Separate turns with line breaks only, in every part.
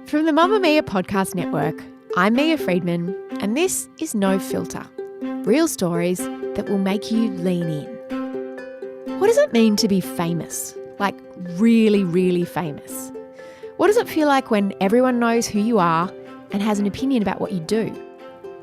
From the Mamma Mia podcast network, I'm Mia Friedman, and this is No Filter. Real stories that will make you lean in. What does it mean to be famous? Like really, really famous? What does it feel like when everyone knows who you are and has an opinion about what you do?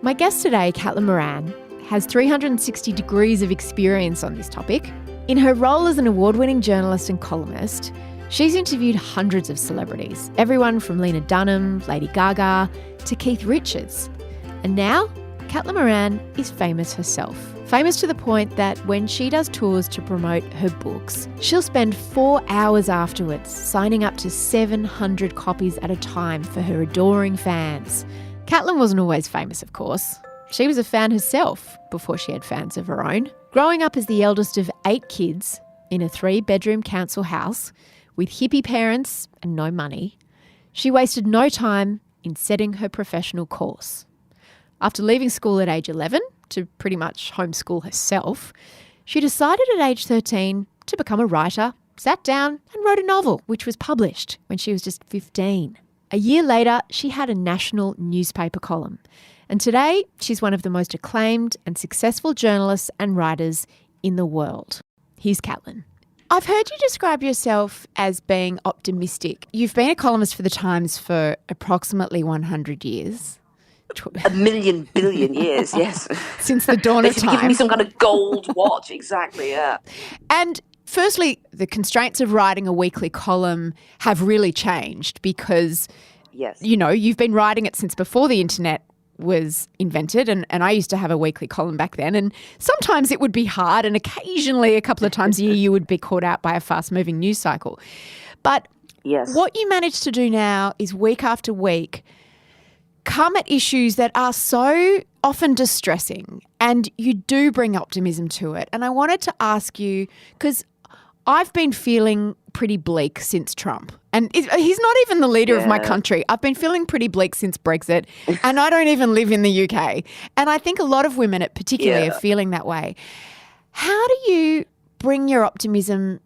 My guest today, Moran, has 360 degrees of experience on this topic. In her role as an award-winning journalist and columnist, she's interviewed hundreds of celebrities, everyone from Lena Dunham, Lady Gaga, to Keith Richards. And now, Moran is famous herself. Famous to the point that when she does tours to promote her books, she'll spend 4 hours afterwards signing up to 700 copies at a time for her adoring fans. Caitlin wasn't always famous, of course. She was a fan herself before she had fans of her own. Growing up as the eldest of 8 kids in a 3-bedroom council house with hippie parents and no money, she wasted no time in setting her professional course. After leaving school at age 11 to pretty much homeschool herself, she decided at age 13 to become a writer, sat down and wrote a novel, which was published when she was just 15. A year later, she had a national newspaper column. And today, she's one of the most acclaimed and successful journalists and writers in the world. Here's Caitlin. I've heard you describe yourself as being optimistic. You've been a columnist for The Times for approximately 100 years.
A million billion years, yes.
Since the dawn of time.
They should be giving me some kind of gold watch, exactly, yeah.
And firstly, the constraints of writing a weekly column have really changed because,
yes,
you know, you've been writing it since before the internet was invented, and I used to have a weekly column back then, and sometimes it would be hard, and occasionally a couple of times a year you would be caught out by a fast-moving news cycle. But
yes,
what you manage to do now is week after week come at issues that are so often distressing, and you do bring optimism to it. And I wanted to ask you, because I've been feeling pretty bleak since Trump. And he's not even the leader of my country. I've been feeling pretty bleak since Brexit, and I don't even live in the UK. And I think a lot of women particularly are feeling that way. How do you bring your optimism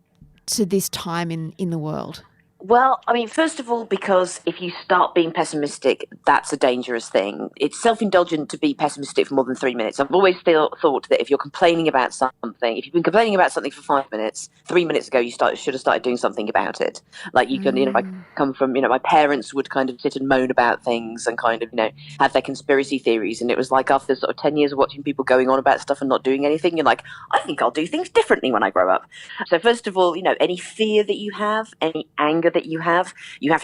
to this time in the world?
Well, I mean, first of all, because if you start being pessimistic, that's a dangerous thing. It's self-indulgent to be pessimistic for more than 3 minutes. I've always thought that if you're complaining about something, if you've been complaining about something for 5 minutes, 3 minutes ago, you should have started doing something about it. Like you can, I come from, my parents would kind of sit and moan about things and kind of, have their conspiracy theories. And it was like after sort of 10 years of watching people going on about stuff and not doing anything, you're like, I think I'll do things differently when I grow up. So first of all, any fear that you have, any anger that you have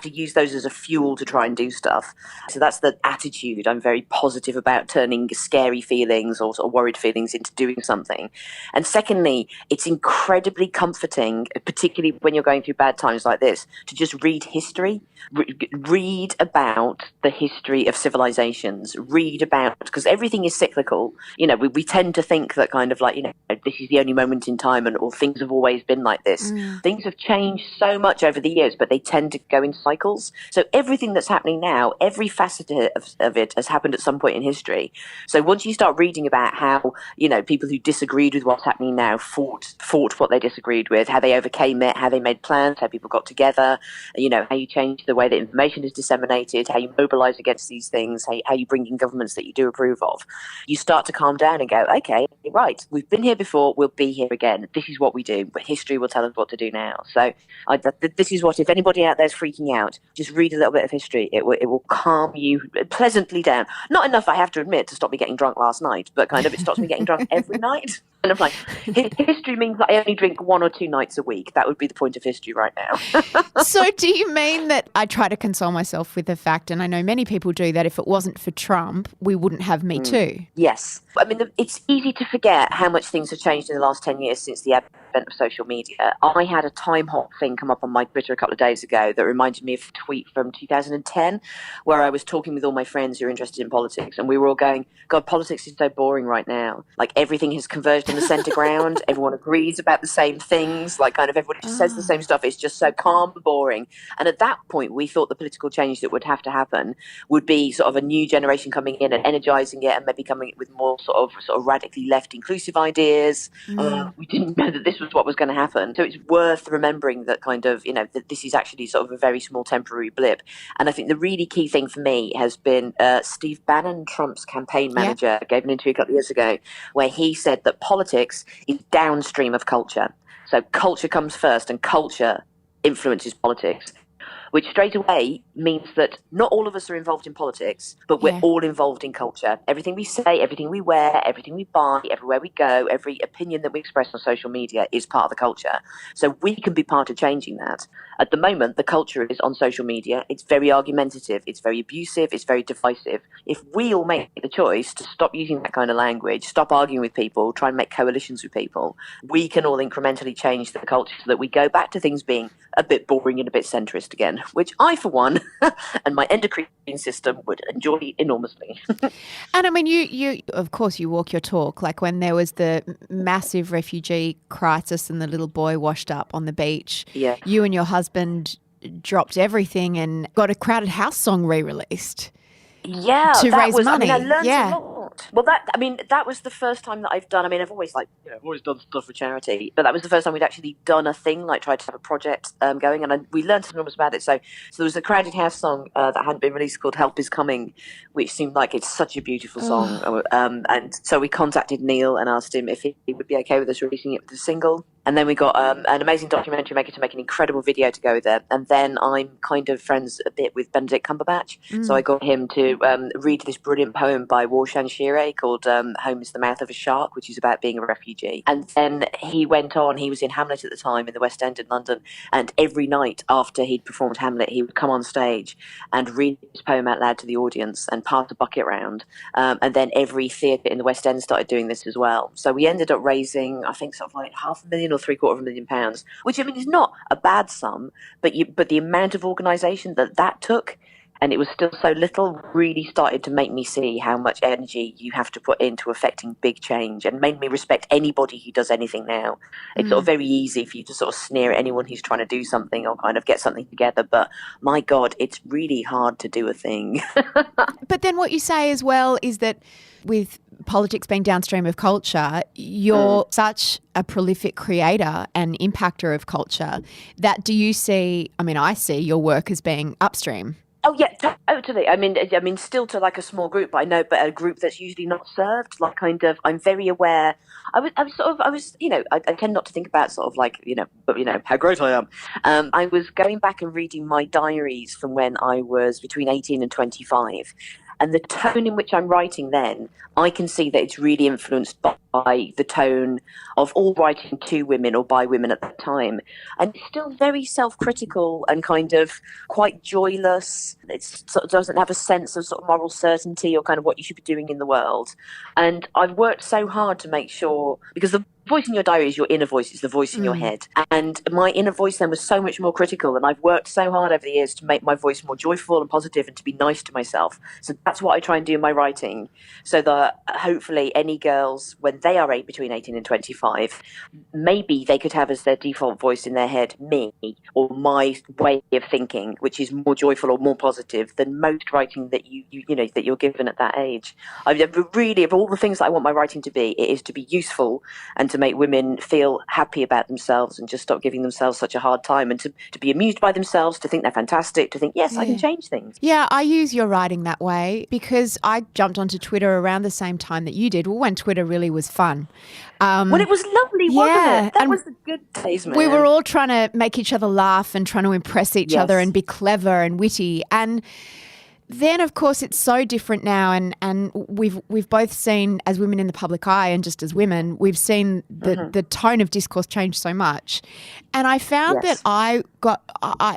to use those as a fuel to try and do stuff. So that's the attitude. I'm very positive about turning scary feelings or sort of worried feelings into doing something. And secondly, it's incredibly comforting, particularly when you're going through bad times like this, to just read history. Read about the history of civilizations. Read about, because everything is cyclical. We tend to think that kind of like, this is the only moment in time or things have always been like this. Things have changed so much over the years, but they tend to go in cycles. So everything that's happening now, every facet of it has happened at some point in history. So once you start reading about how, people who disagreed with what's happening now fought what they disagreed with, how they overcame it, how they made plans, how people got together, how you change the way that information is disseminated, how you mobilize against these things, how you bring in governments that you do approve of, you start to calm down and go, okay, right, we've been here before, we'll be here again. This is what we do, but history will tell us what to do now. So this is what, if anybody out there's freaking out, just read a little bit of history. It will calm you pleasantly down. Not enough, I have to admit, to stop me getting drunk last night, but kind of it stops me getting drunk every night. Kind of like history means that I only drink 1 or 2 nights a week. That would be the point of history right now.
So do you mean that I try to console myself with the fact, and I know many people do, that if it wasn't for Trump, we wouldn't have Me Too?
Yes. I mean, it's easy to forget how much things have changed in the last 10 years since the advent of social media. I had a time hop thing come up on my Twitter a couple of days ago that reminded me of a tweet from 2010 where I was talking with all my friends who are interested in politics, and we were all going, God, politics is so boring right now. Like everything has converged on the centre ground. Everyone agrees about the same things. Like kind of everybody just says the same stuff. It's just so calm and boring. And at that point, we thought the political change that would have to happen would be sort of a new generation coming in and energising it and maybe coming with more sort of radically left inclusive ideas. We didn't know that this was what was going to happen. So it's worth remembering that kind of, that this is actually sort of a very small temporary blip. And I think the really key thing for me has been Steve Bannon, Trump's campaign manager, gave an interview a couple of years ago where he said that politics is downstream of culture. So culture comes first and culture influences politics, which straight away means that not all of us are involved in politics, but we're all involved in culture. Everything we say, everything we wear, everything we buy, everywhere we go, every opinion that we express on social media is part of the culture. So we can be part of changing that. At the moment, the culture is on social media. It's very argumentative. It's very abusive. It's very divisive. If we all make the choice to stop using that kind of language, stop arguing with people, try and make coalitions with people, we can all incrementally change the culture so that we go back to things being a bit boring and a bit centrist again, which I, for one, and my endocrine system would enjoy enormously.
And I mean, you of course, you walk your talk. Like when there was the massive refugee crisis and the little boy washed up on the beach, you and your husband dropped everything and got a Crowded House song re-released. To raise money.
I learned a lot. Well, that was the first time that I've done. I've always done stuff for charity, but that was the first time we'd actually done a thing, like tried to have a project going, and we learned enormous about it. So there was a Crowded House song that hadn't been released called "Help Is Coming," which seemed like it's such a beautiful song. And so we contacted Neil and asked him if he would be okay with us releasing it with a single. And then we got an amazing documentary maker to make an incredible video to go with it. And then I'm kind of friends a bit with Benedict Cumberbatch. So I got him to read this brilliant poem by Warshan Shire called Home is the Mouth of a Shark, which is about being a refugee. And then he went on, he was in Hamlet at the time in the West End in London. And every night after he'd performed Hamlet, he would come on stage and read his poem out loud to the audience and pass the bucket round. And then every theatre in the West End started doing this as well. So we ended up raising, I think, sort of like £500,000 or £750,000, which is not a bad sum, but the amount of organisation that took, and it was still so little, really started to make me see how much energy you have to put into affecting big change, and made me respect anybody who does anything now. It's sort of very easy for you to sort of sneer at anyone who's trying to do something or kind of get something together, but my God, it's really hard to do a thing.
But then what you say as well is that with politics being downstream of culture, you're such a prolific creator and impactor of culture that do you see, I see your work as being upstream.
Oh yeah, totally. Still to like a small group, but a group that's usually not served. Like kind of, I'm very aware. I tend not to think about sort of like, but how great I am. I was going back and reading my diaries from when I was between 18 and 25. And the tone in which I'm writing then, I can see that it's really influenced by the tone of all writing to women or by women at that time. And it's still very self-critical and kind of quite joyless. It sort of doesn't have a sense of sort of moral certainty or kind of what you should be doing in the world. And I've worked so hard to make sure, because the voice in your diary is your inner voice, it's the voice in your head. And my inner voice then was so much more critical, and I've worked so hard over the years to make my voice more joyful and positive and to be nice to myself. So that's what I try and do in my writing, so that hopefully any girls, when they are between 18 and 25, maybe they could have as their default voice in their head me or my way of thinking, which is more joyful or more positive than most writing that that you're given at that age. Really, of all the things that I want my writing to be, it is to be useful and to make women feel happy about themselves and just stop giving themselves such a hard time, and to be amused by themselves, to think they're fantastic, to think, yes, I can change things.
Yeah, I use your writing that way because I jumped onto Twitter around the same time that you did, when Twitter really was fun.
Well, it was lovely, wasn't it? That was the good days, man.
We were all trying to make each other laugh and trying to impress each other and be clever and witty. And then, of course, it's so different now, and we've both seen, as women in the public eye and just as women, we've seen the tone of discourse change so much. And I found that I,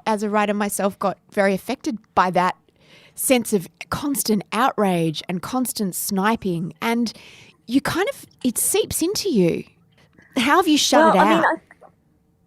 as a writer myself, got very affected by that sense of constant outrage and constant sniping, and you kind of, it seeps into you. How have you shut it out?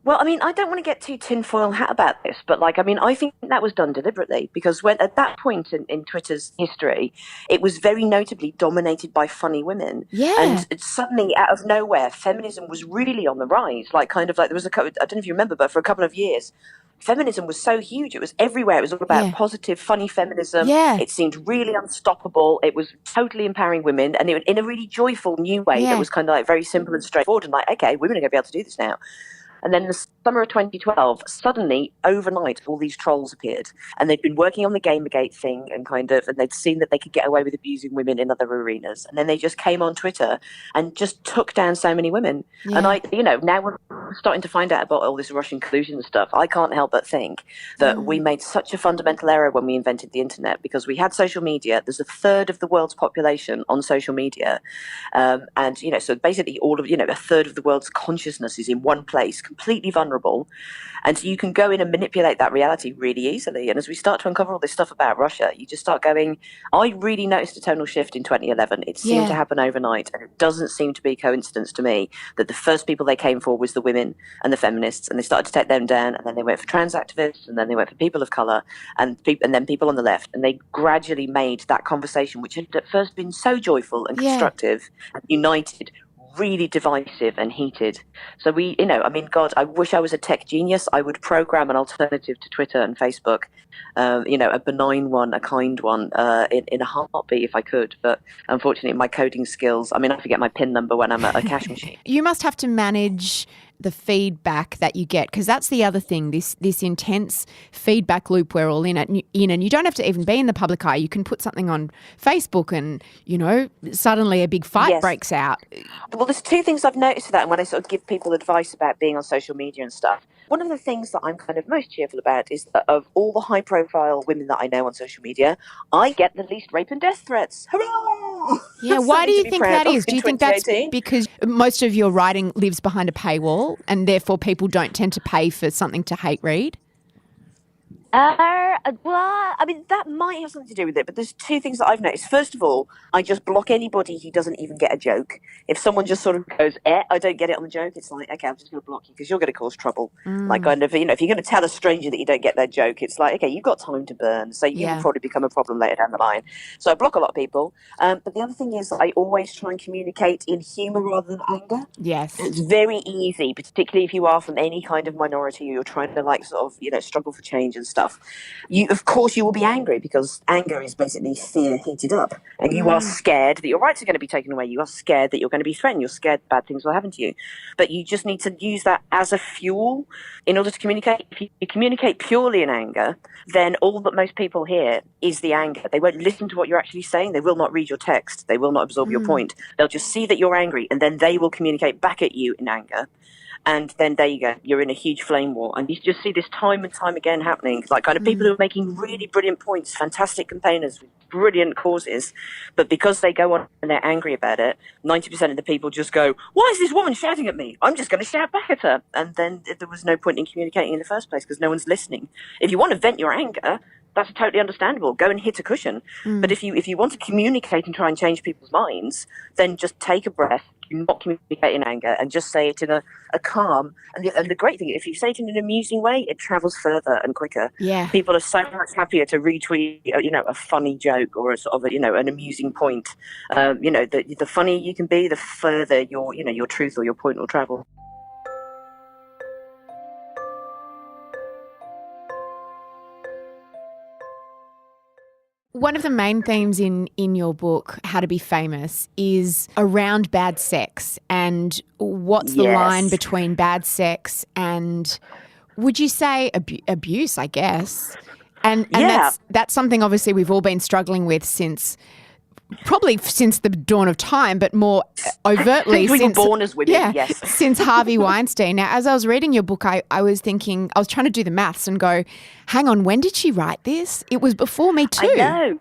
Well, I mean, I don't want to get too tinfoil hat about this, but like, I mean, I think that was done deliberately because when at that point in Twitter's history, it was very notably dominated by funny women.
Yeah.
And suddenly, out of nowhere, feminism was really on the rise. Like, kind of like there was a couple, I don't know if you remember, but for a couple of years, feminism was so huge. It was everywhere. It was all about
Yeah.
positive, funny feminism.
Yeah.
It seemed really unstoppable. It was totally empowering women and in a really joyful new way that
Yeah.
was kind of like very simple and straightforward and like, okay, women are going to be able to do this now. And then in the summer of 2012, suddenly, overnight, all these trolls appeared. And they'd been working on the Gamergate thing and they'd seen that they could get away with abusing women in other arenas. And then they just came on Twitter and just took down so many women.
Yeah.
And now we're starting to find out about all this Russian collusion stuff. I can't help but think that we made such a fundamental error when we invented the internet because we had social media. There's a third of the world's population on social media. So basically a third of the world's consciousness is in one place, completely vulnerable, and so you can go in and manipulate that reality really easily. And as we start to uncover all this stuff about Russia, you just start going, I really noticed a tonal shift in 2011. It seemed to happen overnight, and it doesn't seem to be a coincidence to me that the first people they came for was the women and the feminists, and they started to take them down, and then they went for trans activists, and then they went for people of colour, and then people on the left, and they gradually made that conversation, which had at first been so joyful and constructive and united, really divisive and heated. So God, I wish I was a tech genius. I would program an alternative to Twitter and Facebook, a benign one, a kind one, in a heartbeat if I could. But unfortunately, my coding skills, I forget my PIN number when I'm at a cash machine.
You must have to manage the feedback that you get, because that's the other thing, this intense feedback loop we're all in, and you don't have to even be in the public eye. You can put something on Facebook and, suddenly a big fight breaks out.
Well, there's two things I've noticed with that, and when I sort of give people advice about being on social media and stuff. One of the things that I'm kind of most cheerful about is that of all the high-profile women that I know on social media, I get the least rape and death threats. Hurrah!
Yeah, why do you think that is? Do you think that's because most of your writing lives behind a paywall and therefore people don't tend to pay for something to hate read?
That might have something to do with it, but there's two things that I've noticed. First of all, I just block anybody who doesn't even get a joke. If someone just sort of goes, I don't get it on the joke, it's like, okay, I'm just going to block you because you're going to cause trouble. Like, kind of, if you're going to tell a stranger that you don't get their joke, it's like, okay, you've got time to burn, so you will probably become a problem later down the line. So I block a lot of people. But the other thing is I always try and communicate in humour rather than anger.
Yes.
It's very easy, particularly if you are from any kind of minority or you're trying to struggle for change and stuff. Of course, you will be angry because anger is basically fear heated up, and you are scared that your rights are going to be taken away. You are scared that you're going to be threatened. You're scared bad things will happen to you. But you just need to use that as a fuel in order to communicate. If you communicate purely in anger, then all that most people hear is the anger. They won't listen to what you're actually saying. They will not read your text. They will not absorb your point. They'll just see that you're angry, and then they will communicate back at you in anger. And then there you go, you're in a huge flame war. And you just see this time and time again happening, like kind of people who are making really brilliant points, fantastic campaigners with brilliant causes. But because they go on and they're angry about it, 90% of the people just go, why is this woman shouting at me? I'm just going to shout back at her. And then there was no point in communicating in the first place because no one's listening. If you want to vent your anger, that's totally understandable. Go and hit a cushion. But if you want to communicate and try and change people's minds, then just take a breath, do not communicate in anger, and just say it in a calm. And the great thing, if you say it in an amusing way, it travels further and quicker.
Yeah.
People are so much happier to retweet, a funny joke or a sort of, an amusing point. The funnier you can be, the further your truth or your point will travel.
One of the main themes in your book, How to Be Famous, is around bad sex and what's the line between bad sex and, would you say, abuse, I guess. And that's something obviously we've all been struggling with since the dawn of time, but more overtly
since we were born as women,
since Harvey Weinstein. Now, as I was reading your book, I was thinking, I was trying to do the maths and go, hang on, when did she write this? It was before me too.
I know.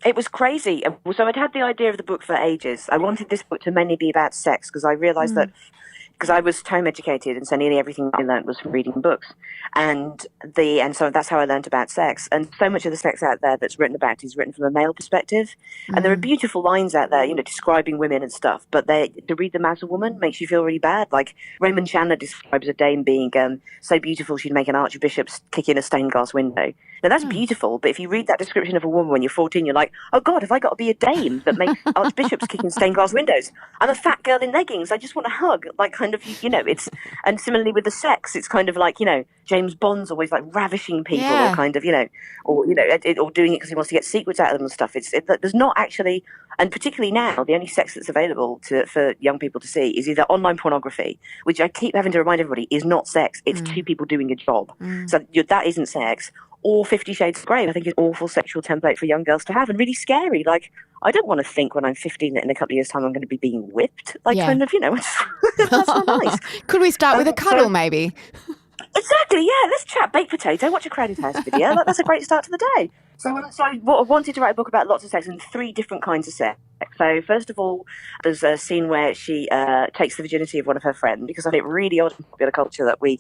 It was crazy. So I'd had the idea of the book for ages. I wanted this book to mainly be about sex because I realised that because I was home educated, and so nearly everything I learned was from reading books, and so that's how I learned about sex. And so much of the sex out there that's written about is written from a male perspective, and there are beautiful lines out there, describing women and stuff. But to read them as a woman makes you feel really bad. Like Raymond Chandler describes a dame being so beautiful she'd make an archbishop kick in a stained glass window. Now that's beautiful, but if you read that description of a woman when you're 14, you're like, oh God, have I got to be a dame that makes archbishops kick in stained glass windows? I'm a fat girl in leggings. I just want a hug. Like kind of, it's, and similarly with the sex, it's kind of like, James Bond's always like ravishing people or kind of, or doing it because he wants to get secrets out of them and stuff. There's not actually, and particularly now, the only sex that's available for young people to see is either online pornography, which I keep having to remind everybody is not sex. It's two people doing a job. So that isn't sex. Or 50 Shades of Grey, I think, is an awful sexual template for young girls to have, and really scary. Like, I don't want to think when I'm 15 that in a couple of years' time I'm going to be being whipped. Like, kind of, that's not nice.
Could we start with a cuddle, maybe?
Exactly, yeah. Let's chat baked potato, watch a Crowded House video. That's a great start to the day. So I wanted to write a book about lots of sex and 3 different kinds of sex. So first of all, there's a scene where she takes the virginity of one of her friends, because I think really odd in popular culture that we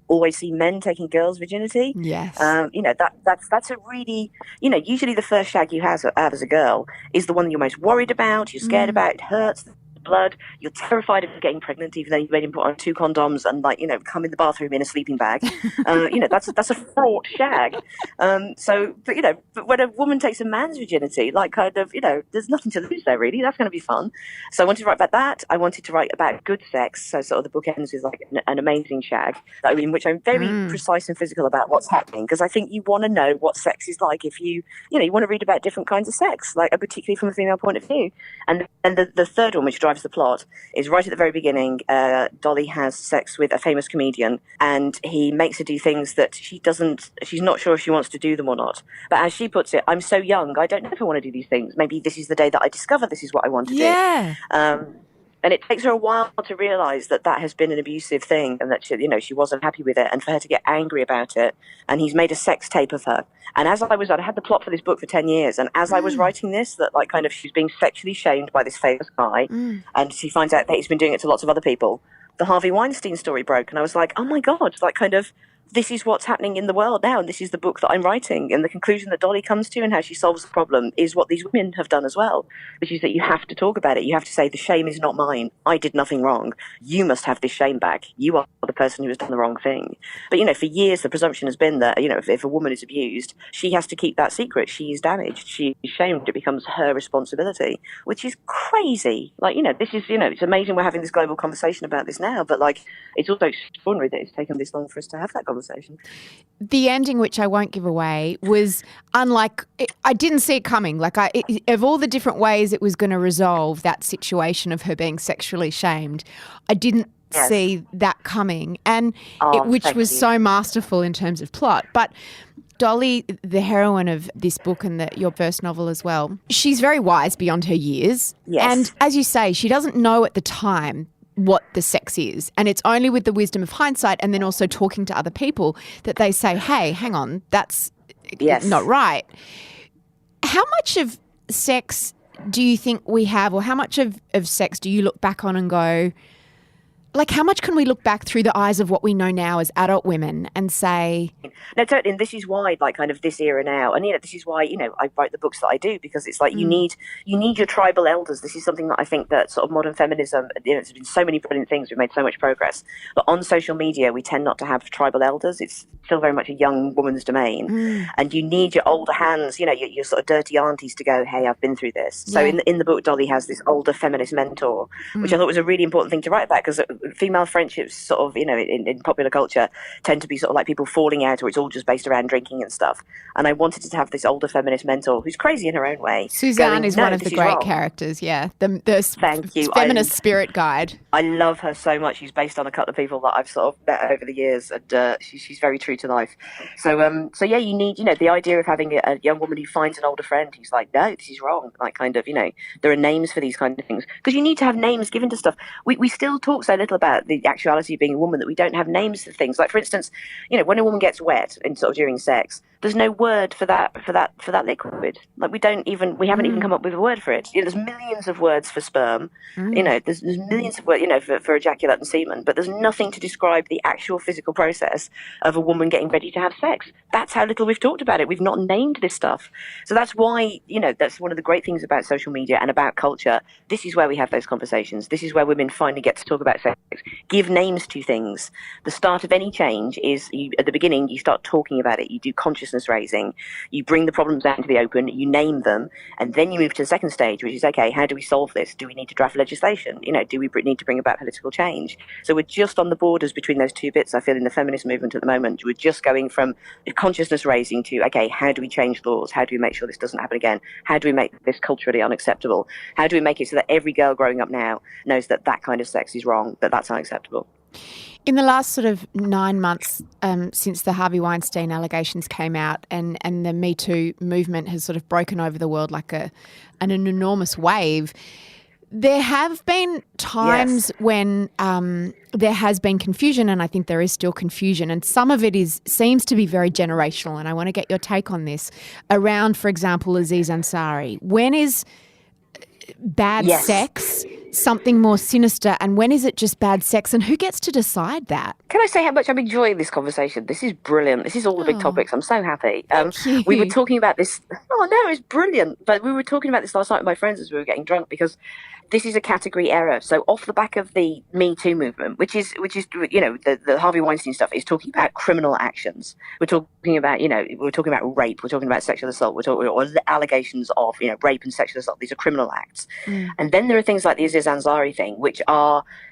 always see men taking girls' virginity.
Yes.
That's a really, usually the first shag you have as a girl is the one that you're most worried about, you're scared about, it hurts, blood, you're terrified of getting pregnant, even though you've made him put on 2 condoms and come in the bathroom in a sleeping bag. That's a fraught shag. But when a woman takes a man's virginity, there's nothing to lose there really. That's going to be fun. So I wanted to write about that. I wanted to write about good sex. So sort of the book ends with like an amazing shag, in which I'm very precise and physical about what's happening, because I think you want to know what sex is like if you want to read about different kinds of sex, like particularly from a female point of view. And the third one, which drives the plot, is right at the very beginning. Dolly has sex with a famous comedian, and he makes her do things that she's not sure if she wants to do them or not. But as she puts it, I'm so young, I don't know if I want to do these things. Maybe this is the day that I discover this is what I want to do. And it takes her a while to realise that has been an abusive thing, and that she wasn't happy with it, and for her to get angry about it. And he's made a sex tape of her. And I had the plot for this book for 10 years, and as I was writing this, that she's being sexually shamed by this famous guy, and she finds out that he's been doing it to lots of other people. The Harvey Weinstein story broke, and I was like, oh my God, this is what's happening in the world now, and this is the book that I'm writing. And the conclusion that Dolly comes to and how she solves the problem is what these women have done as well, which is that you have to talk about it. You have to say, the shame is not mine. I did nothing wrong. You must have this shame back. You are the person who has done the wrong thing. But, for years, the presumption has been that, if a woman is abused, she has to keep that secret. She is damaged. She is shamed. It becomes her responsibility, which is crazy. This is, it's amazing we're having this global conversation about this now, but, it's also extraordinary that it's taken this long for us to have that conversation.
The ending, which I won't give away, was unlike – I didn't see it coming. Of all the different ways it was going to resolve that situation of her being sexually shamed, I didn't see that coming, and which was so masterful in terms of plot. But Dolly, the heroine of this book and your first novel as well, she's very wise beyond her years.
Yes.
And as you say, she doesn't know at the time what the sex is. And it's only with the wisdom of hindsight and then also talking to other people that they say, hey, hang on, that's not right. How much of sex do you think we have, or how much of sex do you look back on and go, how much can we look back through the eyes of what we know now as adult women and say...
No, totally. And this is why, this era now, and, this is why, I write the books that I do, because it's you need your tribal elders. This is something that I think that sort of modern feminism, there's been so many brilliant things, we've made so much progress. But on social media, we tend not to have tribal elders. It's still very much a young woman's domain. And you need your older hands, your sort of dirty aunties to go, hey, I've been through this. So in the book, Dolly has this older feminist mentor, which I thought was a really important thing to write about, because female friendships sort of, in popular culture tend to be sort of like people falling out, or it's all just based around drinking and stuff. And I wanted to have this older feminist mentor who's crazy in her own way.
Suzanne is one of the great characters,
Thank you.
Feminist spirit guide.
I love her so much. She's based on a couple of people that I've sort of met over the years, and she's very true to life. So you need, the idea of having a young woman who finds an older friend who's like, no, this is wrong. There are names for these kind of things, because you need to have names given to stuff. We still talk so little about the actuality of being a woman that we don't have names for things. Like, for instance, when a woman gets wet and sort of during sex, There's no word for that liquid. Like we haven't even come up with a word for it. There's millions of words for sperm. There's millions of words, for ejaculate and semen, but there's nothing to describe the actual physical process of a woman getting ready to have sex. That's how little we've talked about it. We've not named this stuff. So that's why, that's one of the great things about social media and about culture. This is where we have those conversations. This is where women finally get to talk about sex. Give names to things. The start of any change is at the beginning, you start talking about it. You do consciousness raising. You bring the problems out into the open. You name them. And then you move to the second stage, which is, okay, how do we solve this? Do we need to draft legislation? Do we need to bring about political change? So we're just on the borders between those two bits, I feel, in the feminist movement at the moment. We're just going from consciousness raising to, okay, how do we change laws? How do we make sure this doesn't happen again? How do we make this culturally unacceptable? How do we make it so that every girl growing up now knows that that kind of sex is wrong, that that's unacceptable?
In the last sort of 9 months since the Harvey Weinstein allegations came out and the Me Too movement has sort of broken over the world like an enormous wave, there have been times when there has been confusion, and I think there is still confusion, and some of it seems to be very generational, and I want to get your take on this, around, for example, Aziz Ansari. When is bad sex something more sinister, and when is it just bad sex, and who gets to decide that?
Can I say how much I'm enjoying this conversation? This is brilliant. This is all the big topics. I'm so happy.
Thank you.
We were talking about this. Oh, no, it's brilliant. But we were talking about this last night with my friends as we were getting drunk, because this is a category error. So off the back of the Me Too movement, which is the Harvey Weinstein stuff is talking about criminal actions. We're talking about, we're talking about rape. We're talking about sexual assault. We're talking or allegations of, rape and sexual assault. These are criminal acts. And then there are things like the Aziz Ansari thing, which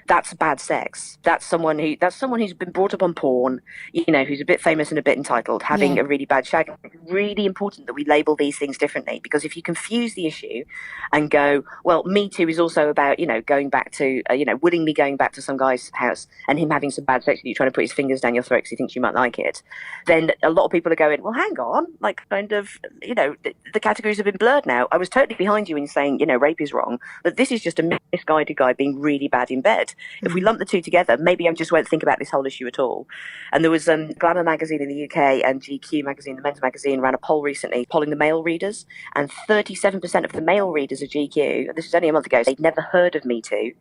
that's bad sex. That's someone who's been brought up on porn, who's a bit famous and a bit entitled, having a really bad shag. It's really important that we label these things differently, because if you confuse the issue and go, well, Me Too is also about, going back to, willingly going back to some guy's house and him having some bad sex with you, trying to put his fingers down your throat because he thinks you might like it, then a lot of people are going, well, hang on, like kind of, the categories have been blurred now. I was totally behind you in saying, rape is wrong, but this is just a misguided guy being really bad in bed. If we lump the two together, maybe I just won't think about this whole issue at all. And there was Glamour magazine in the UK and GQ magazine, the men's magazine, ran a poll recently polling the male readers, and 37% of the male readers of GQ, this was only a month ago, they'd never heard of Me Too.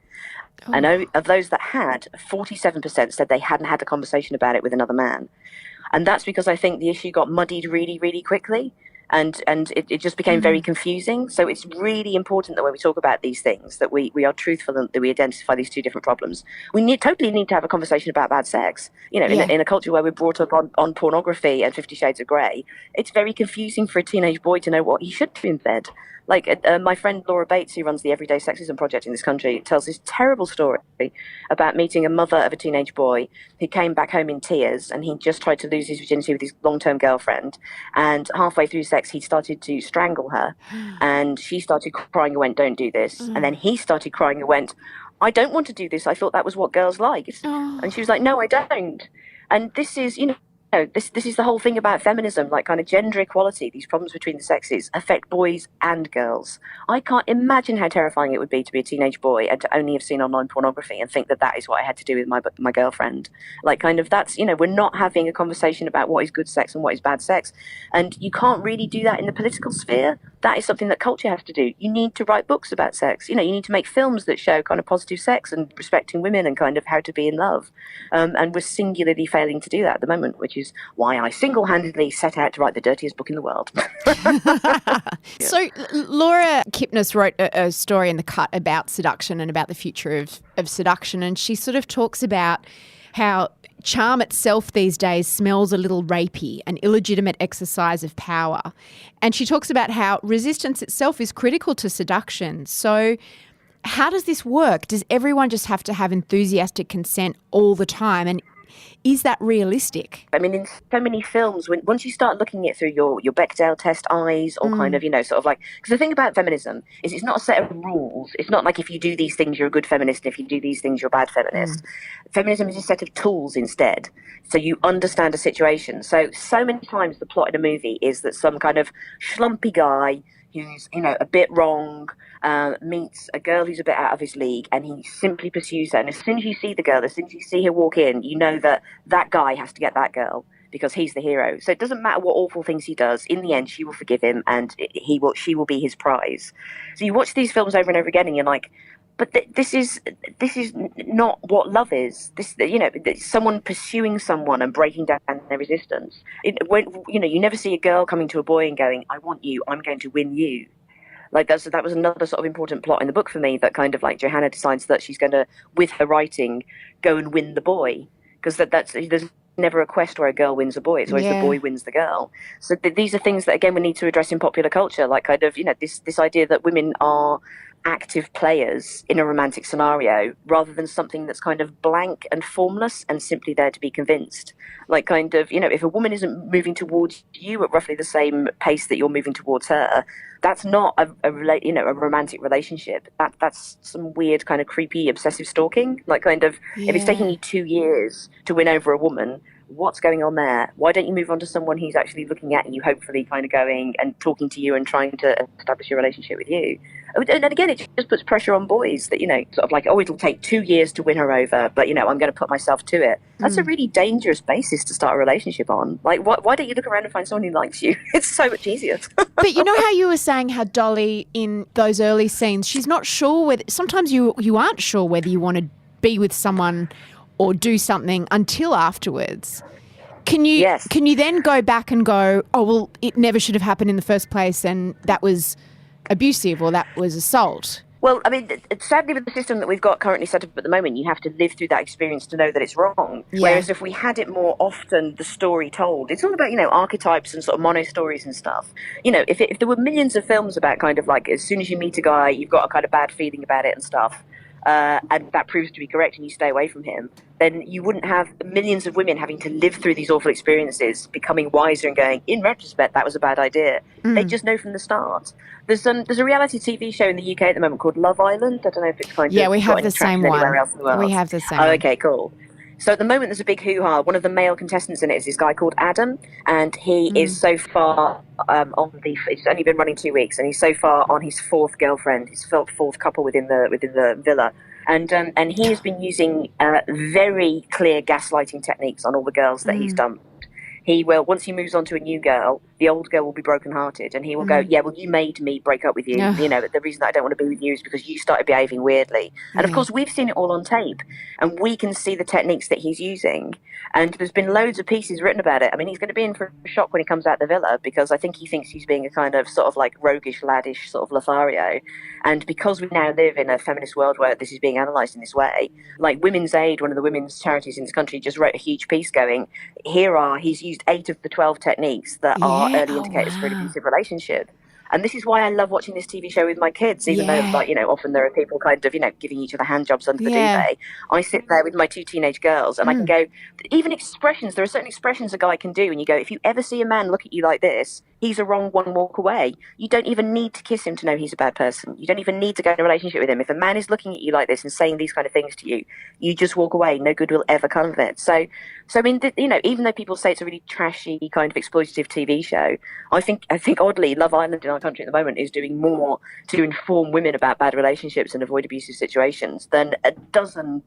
And of those that had, 47% said they hadn't had a conversation about it with another man. And that's because I think the issue got muddied really, really quickly. And it just became very confusing. So it's really important that when we talk about these things, that we are truthful and that we identify these two different problems. We totally need to have a conversation about bad sex. In a culture where we're brought up on pornography and 50 Shades of Grey, it's very confusing for a teenage boy to know what he should do in bed. Like my friend Laura Bates, who runs the Everyday Sexism Project in this country, tells this terrible story about meeting a mother of a teenage boy who came back home in tears, and he just tried to lose his virginity with his long-term girlfriend. And halfway through sex, he started to strangle her, and she started crying and went, "Don't do this." And then he started crying and went, "I don't want to do this. I thought that was what girls liked." And she was like, "No, I don't." And this is, this is the whole thing about feminism, like kind of gender equality. These problems between the sexes affect boys and girls. I can't imagine how terrifying it would be to be a teenage boy and to only have seen online pornography and think that that is what I had to do with my girlfriend. Like kind of that's, we're not having a conversation about what is good sex and what is bad sex. And you can't really do that in the political sphere. That is something that culture has to do. You need to write books about sex. You need to make films that show kind of positive sex and respecting women and kind of how to be in love. And we're singularly failing to do that at the moment, which is why I single-handedly set out to write the dirtiest book in the world.
So Laura Kipnis wrote a story in The Cut about seduction and about the future of seduction, and she sort of talks about how charm itself these days smells a little rapey, an illegitimate exercise of power. And she talks about how resistance itself is critical to seduction. So how does this work? Does everyone just have to have enthusiastic consent all the time? And is that realistic?
I mean, in so many films, once you start looking at it through your Bechdel test eyes, or kind of, sort of like, because the thing about feminism is it's not a set of rules. It's not like if you do these things, you're a good feminist, and if you do these things, you're a bad feminist. Feminism is a set of tools instead. So you understand a situation. So many times the plot in a movie is that some kind of schlumpy guy who's, a bit wrong, meets a girl who's a bit out of his league, and he simply pursues her. And as soon as you see the girl, as soon as you see her walk in, you know that guy has to get that girl. because he's the hero. So it doesn't matter what awful things he does. In the end, she will forgive him, and she will be his prize. So you watch these films over and over again, and you're like, but this is not what love is. Someone pursuing someone and breaking down their resistance. You never see a girl coming to a boy and going, "I want you. I'm going to win you." Like that was another sort of important plot in the book for me, that kind of like Johanna decides that she's going to, with her writing, go and win the boy, because there's never a quest where a girl wins a boy. It's always the boy wins the girl. So these are things that, again, we need to address in popular culture, like kind of, this idea that women are active players in a romantic scenario rather than something that's kind of blank and formless and simply there to be convinced. Like kind of, if a woman isn't moving towards you at roughly the same pace that you're moving towards her, that's not a romantic relationship. That's some weird kind of creepy obsessive stalking. Like kind of, if it's taking you 2 years to win over a woman, what's going on there? Why don't you move on to someone who's actually looking at you, hopefully kind of going and talking to you and trying to establish a relationship with you? And again, it just puts pressure on boys that, sort of like, oh, it'll take 2 years to win her over, but, I'm going to put myself to it. That's a really dangerous basis to start a relationship on. Like, why don't you look around and find someone who likes you? It's so much easier.
But you know how you were saying how Dolly, in those early scenes, she's not sure whether, sometimes you aren't sure whether you want to be with someone or do something until afterwards. Can you then go back and go, oh, well, it never should have happened in the first place and that was abusive or that was assault?
Well, I mean, sadly, with the system that we've got currently set up at the moment, you have to live through that experience to know that it's wrong. Yeah. Whereas if we had it more often, the story told, it's all about, archetypes and sort of mono stories and stuff. If there were millions of films about kind of like, as soon as you meet a guy, you've got a kind of bad feeling about it and stuff, and that proves to be correct and you stay away from him, then you wouldn't have millions of women having to live through these awful experiences, becoming wiser and going, in retrospect, that was a bad idea. They just know from the start. There's a reality TV show in the UK at the moment called Love Island. I don't know if it's kind of
we have the same one. We have the same one.
Okay, cool. So at the moment, there's a big hoo-ha. One of the male contestants in it is this guy called Adam, and he is so far it's only been running 2 weeks, and he's so far on his fourth girlfriend, his fourth couple within the villa. And he has been using very clear gaslighting techniques on all the girls that he's dumped. He will, once he moves on to a new girl, the old girl will be brokenhearted, and he will go, yeah, well, you made me break up with you. The reason that I don't want to be with you is because you started behaving weirdly. And of course, we've seen it all on tape, and we can see the techniques that he's using. And there's been loads of pieces written about it. I mean, he's going to be in for a shock when he comes out the villa, because I think he thinks he's being a kind of sort of like roguish, laddish sort of Lothario. And because we now live in a feminist world where this is being analysed in this way, like Women's Aid, one of the women's charities in this country, just wrote a huge piece going, he's used 8 of the 12 techniques that are early indicators for an abusive relationship. And this is why I love watching this TV show with my kids, even though, like, often there are people kind of, giving each other hand jobs under the duvet. I sit there with my 2 teenage girls and I can go, even expressions, there are certain expressions a guy can do, and you go, if you ever see a man look at you like this, he's a wrong one, walk away. You don't even need to kiss him to know he's a bad person. You don't even need to go in a relationship with him. If a man is looking at you like this and saying these kind of things to you, you just walk away. No good will ever come of it. So I mean, even though people say it's a really trashy kind of exploitative TV show, I think oddly, Love Island in our country at the moment is doing more to inform women about bad relationships and avoid abusive situations than a dozen,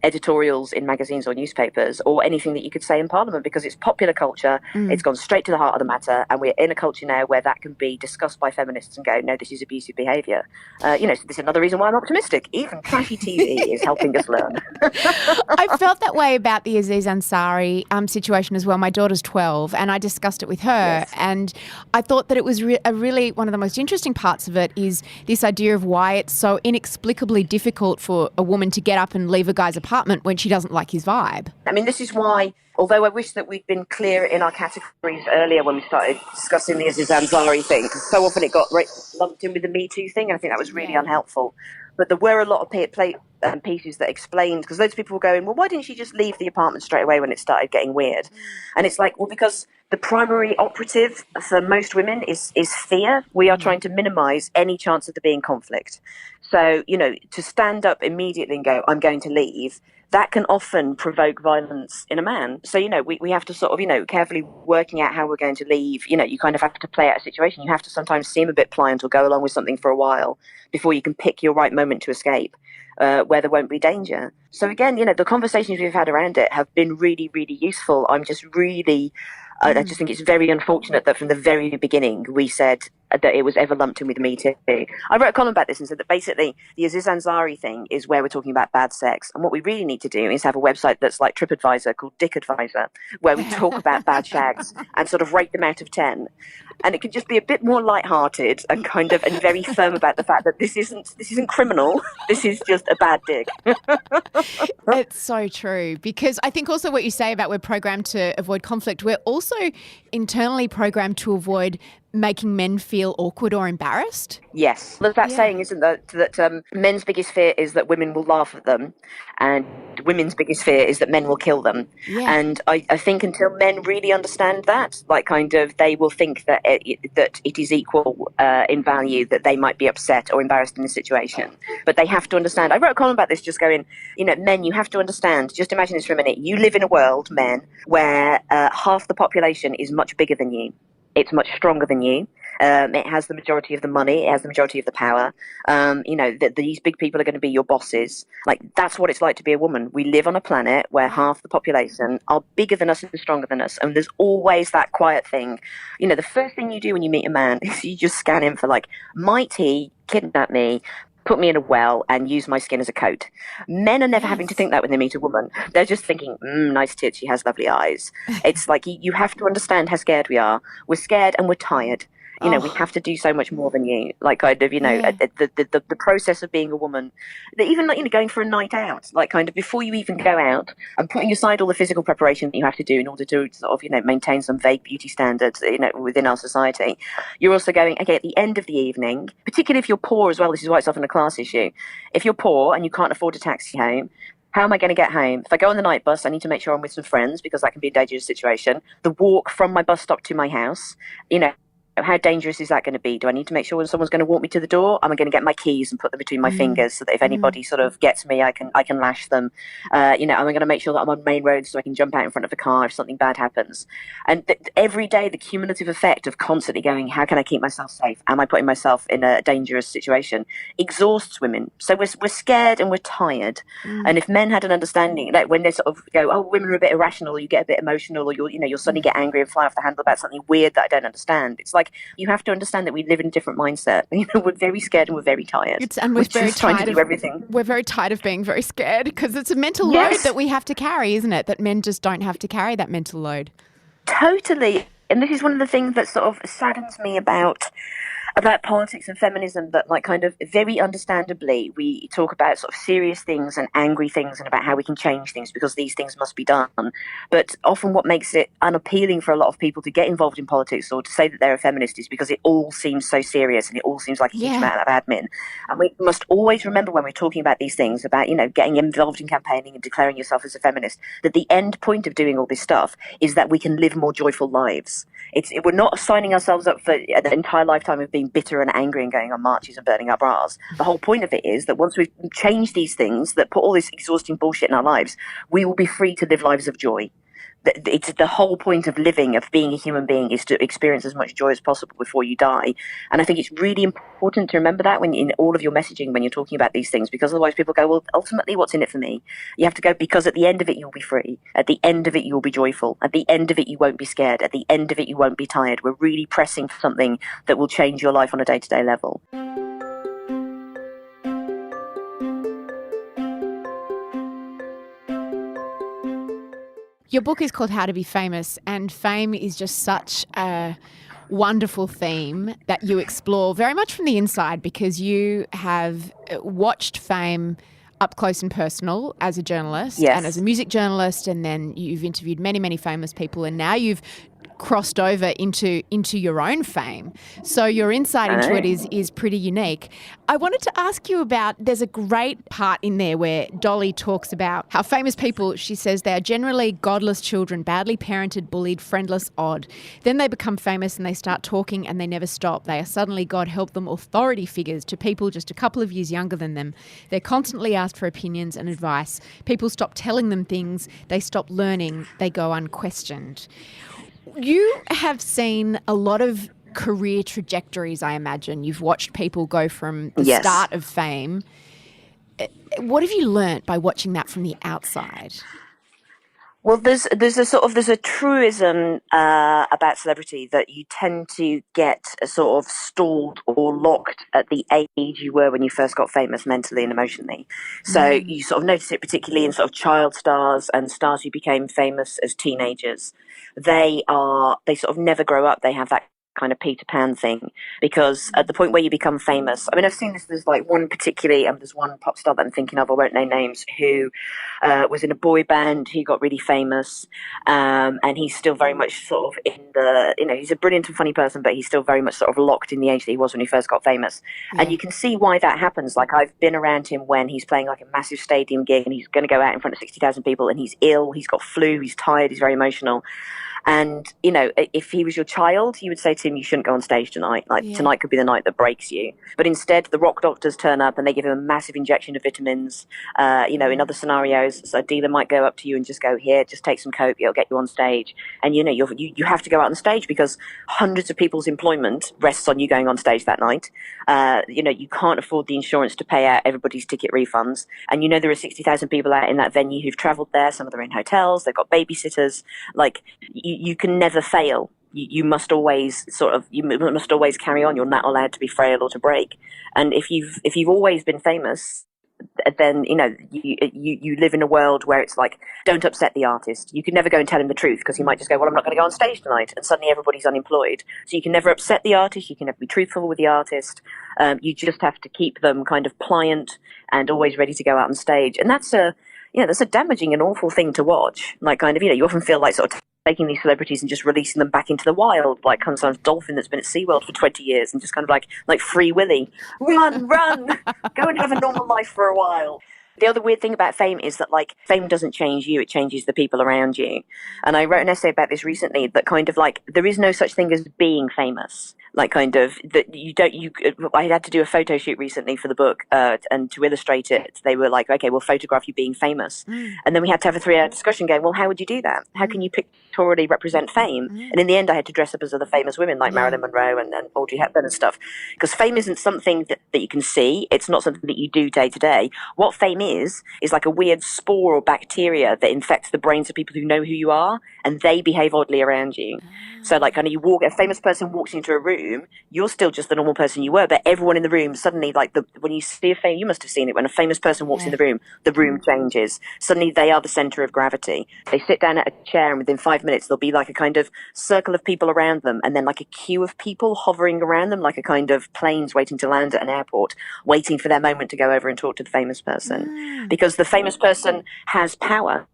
editorials in magazines or newspapers or anything that you could say in Parliament, because it's popular culture. It's gone straight to the heart of the matter, and we're in a culture now where that can be discussed by feminists and go, no, this is abusive behaviour. So this is another reason why I'm optimistic. Even trashy TV is helping us learn.
I felt that way about the Aziz Ansari situation as well. My daughter's 12 and I discussed it with her, and I thought that it was really one of the most interesting parts of it is this idea of why it's so inexplicably difficult for a woman to get up and leave a guy's apartment when she doesn't like his vibe.
I mean, this is why, although I wish that we'd been clear in our categories earlier when we started discussing the Aziz Ansari thing, because so often it got lumped in with the Me Too thing, and I think that was really unhelpful. But there were a lot of pieces that explained, because loads of people were going, well, why didn't she just leave the apartment straight away when it started getting weird? And it's like, well, because The primary operative for most women is fear. We are trying to minimize any chance of there being conflict. So, to stand up immediately and go, I'm going to leave, that can often provoke violence in a man. So, we have to sort of, carefully working out how we're going to leave. You kind of have to play out a situation. You have to sometimes seem a bit pliant or go along with something for a while before you can pick your right moment to escape. Where there won't be danger. So again, the conversations we've had around it have been really, really useful. I just think it's very unfortunate that from the very beginning we said that it was ever lumped in with Me Too. I wrote a column about this and said that basically the Aziz Ansari thing is where we're talking about bad sex, and what we really need to do is have a website that's like TripAdvisor called Dick Advisor, where we talk about bad shags and sort of rate them out of 10. And it can just be a bit more lighthearted and and very firm about the fact that this isn't criminal. This is just a bad dig.
It's so true, because I think also what you say about we're programmed to avoid conflict, we're also internally programmed to avoid making men feel awkward or embarrassed.
Yes. There's that saying, isn't that men's biggest fear is that women will laugh at them, and women's biggest fear is that men will kill them.
Yeah.
And I think until men really understand that, they will think that it is equal in value, that they might be upset or embarrassed in the situation. But they have to understand. I wrote a column about this just going, men, you have to understand, just imagine this for a minute. You live in a world, men, where half the population is much bigger than you. It's much stronger than you. It has the majority of the money. It has the majority of the power. These big people are going to be your bosses. That's what it's like to be a woman. We live on a planet where half the population are bigger than us and stronger than us. And there's always that quiet thing. The first thing you do when you meet a man is you just scan him for might he kidnap me, put me in a well and use my skin as a coat. Men are never having to think that when they meet a woman. They're just thinking, nice tits, she has lovely eyes. It's like you have to understand how scared we are. We're scared and we're tired. We have to do so much more than you. The process of being a woman, even going for a night out, before you even go out and putting aside all the physical preparation that you have to do in order to sort of, maintain some vague beauty standards, within our society. You're also going, okay, at the end of the evening, particularly if you're poor as well, this is why it's often a class issue. If you're poor and you can't afford a taxi home, how am I going to get home? If I go on the night bus, I need to make sure I'm with some friends because that can be a dangerous situation. The walk from my bus stop to my house, how dangerous is that going to be? Do I need to make sure when someone's going to walk me to the door, am I going to get my keys and put them between my fingers so that if anybody sort of gets me, I can lash them? Am I going to make sure that I'm on main roads so I can jump out in front of a car if something bad happens? And every day, the cumulative effect of constantly going, how can I keep myself safe? Am I putting myself in a dangerous situation? Exhausts women. So we're scared and we're tired. And if men had an understanding, when they sort of go, oh, women are a bit irrational, or you get a bit emotional, or you'll suddenly get angry and fly off the handle about something weird that I don't understand. It's you have to understand that we live in a different mindset. We're very scared and we're very tired.
And we're very
trying to do everything.
We're very tired of being very scared because it's a mental load that we have to carry, isn't it? That men just don't have to carry that mental load.
Totally. And this is one of the things that sort of saddens me about politics and feminism, that very understandably we talk about sort of serious things and angry things and about how we can change things because these things must be done. But often what makes it unappealing for a lot of people to get involved in politics or to say that they're a feminist is because it all seems so serious and it all seems like a huge amount of admin. And we must always remember when we're talking about these things about, getting involved in campaigning and declaring yourself as a feminist, that the end point of doing all this stuff is that we can live more joyful lives. We're not signing ourselves up for an entire lifetime of being bitter and angry and going on marches and burning our bras. The whole point of it is that once we've changed these things that put all this exhausting bullshit in our lives, we will be free to live lives of joy. It's the whole point of living, of being a human being, is to experience as much joy as possible before you die. And I think it's really important to remember that when in all of your messaging, when you're talking about these things, because otherwise people go, well, ultimately, what's in it for me? You have to go, because at the end of it, you'll be free. At the end of it, you'll be joyful. At the end of it, you won't be scared. At the end of it, you won't be tired. We're really pressing for something that will change your life on a day-to-day level.
Your book is called How to Be Famous, and fame is just such a wonderful theme that you explore very much from the inside, because you have watched fame up close and personal as a journalist and as a music journalist, and then you've interviewed many, many famous people, and now you've crossed over into your own fame. So your insight into it is pretty unique. I wanted to ask you about, there's a great part in there where Dolly talks about how famous people, she says, they are generally godless children, badly parented, bullied, friendless, odd. Then they become famous and they start talking and they never stop. They are suddenly, God help them, authority figures to people just a couple of years younger than them. They're constantly asked for opinions and advice. People stop telling them things. They stop learning. They go unquestioned. You have seen a lot of career trajectories, I imagine. You've watched people go from the start of fame. What have you learnt by watching that from the outside?
Well, there's a truism about celebrity that you tend to get sort of stalled or locked at the age you were when you first got famous, mentally and emotionally. So you sort of notice it particularly in sort of child stars and stars who became famous as teenagers. They sort of never grow up. They have that kind of Peter Pan thing, because at the point where you become famous, I mean, I've seen this, there's like one particularly, there's one pop star that I'm thinking of, I won't name names, who was in a boy band, he got really famous, and he's still very much sort of in the, he's a brilliant and funny person, but he's still very much sort of locked in the age that he was when he first got famous. And you can see why that happens. Like, I've been around him when he's playing like a massive stadium gig and he's going to go out in front of 60,000 people and he's ill, he's got flu, he's tired, he's very emotional. And, if he was your child, you would say to him, you shouldn't go on stage tonight. Tonight could be the night that breaks you. But instead, the rock doctors turn up and they give him a massive injection of vitamins. In other scenarios, so a dealer might go up to you and just go, here, just take some coke, it'll get you on stage. And, you have to go out on stage because hundreds of people's employment rests on you going on stage that night. You can't afford the insurance to pay out everybody's ticket refunds. And there are 60,000 people out in that venue who've travelled there. Some of them are in hotels, they've got babysitters. You can never fail. You must always carry on. You're not allowed to be frail or to break. And if you've always been famous, then you live in a world where it's like, don't upset the artist. You can never go and tell him the truth because he might just go, well, I'm not going to go on stage tonight, and suddenly everybody's unemployed. So you can never upset the artist. You can never be truthful with the artist. You just have to keep them kind of pliant and always ready to go out on stage. And that's a damaging and awful thing to watch. Like, kind of, you often feel like sort of taking these celebrities and just releasing them back into the wild, like kind of some dolphin that's been at SeaWorld for 20 years and just kind of like Free Willy. Run, go and have a normal life for a while. The other weird thing about fame is that, like, fame doesn't change you, it changes the people around you. And I wrote an essay about this recently, that kind of like, there is no such thing as being famous. Like, kind of, that I had to do a photo shoot recently for the book, and to illustrate it, they were like, okay, we'll photograph you being famous. And then we had to have a 3-hour discussion going, well, how would you do that? How can you pictorially represent fame? And in the end, I had to dress up as other famous women, like Marilyn Monroe and Audrey Hepburn and stuff. Because fame isn't something that you can see. It's not something that you do day to day. What fame is like a weird spore or bacteria that infects the brains of people who know who you are, and they behave oddly around you. So, like, kind of, a famous person walks into a room, you're still just the normal person you were, but everyone in the room suddenly, like, when you see a fame, you must have seen it, when a famous person walks in the room changes. Suddenly they are the center of gravity. They sit down at a chair, and within 5 minutes there'll be like a kind of circle of people around them, and then like a queue of people hovering around them, like a kind of planes waiting to land at an airport, waiting for their moment to go over and talk to the famous person. Because the famous person has power.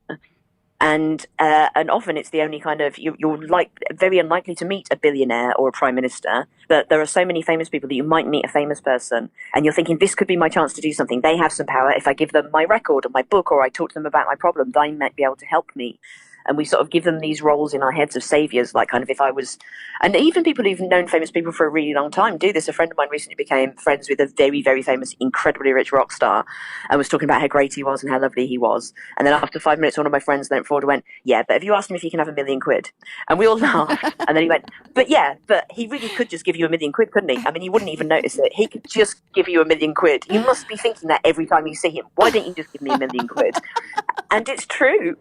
And often it's the only kind of, you're like very unlikely to meet a billionaire or a prime minister, but there are so many famous people that you might meet a famous person and you're thinking, this could be my chance to do something. They have some power. If I give them my record or my book, or I talk to them about my problem, they might be able to help me. And we sort of give them these roles in our heads of saviors, like kind of, if I was, and even people who've known famous people for a really long time do this. A friend of mine recently became friends with a very, very famous, incredibly rich rock star, and was talking about how great he was and how lovely he was. And then after 5 minutes, one of my friends leant forward and went, yeah, but have you asked him if he can have £1 million? And we all laughed. And then he went, but he really could just give you £1 million, couldn't he? I mean, you wouldn't even notice it. He could just give you £1 million. You must be thinking that every time you see him. Why don't you just give me £1 million? And it's true.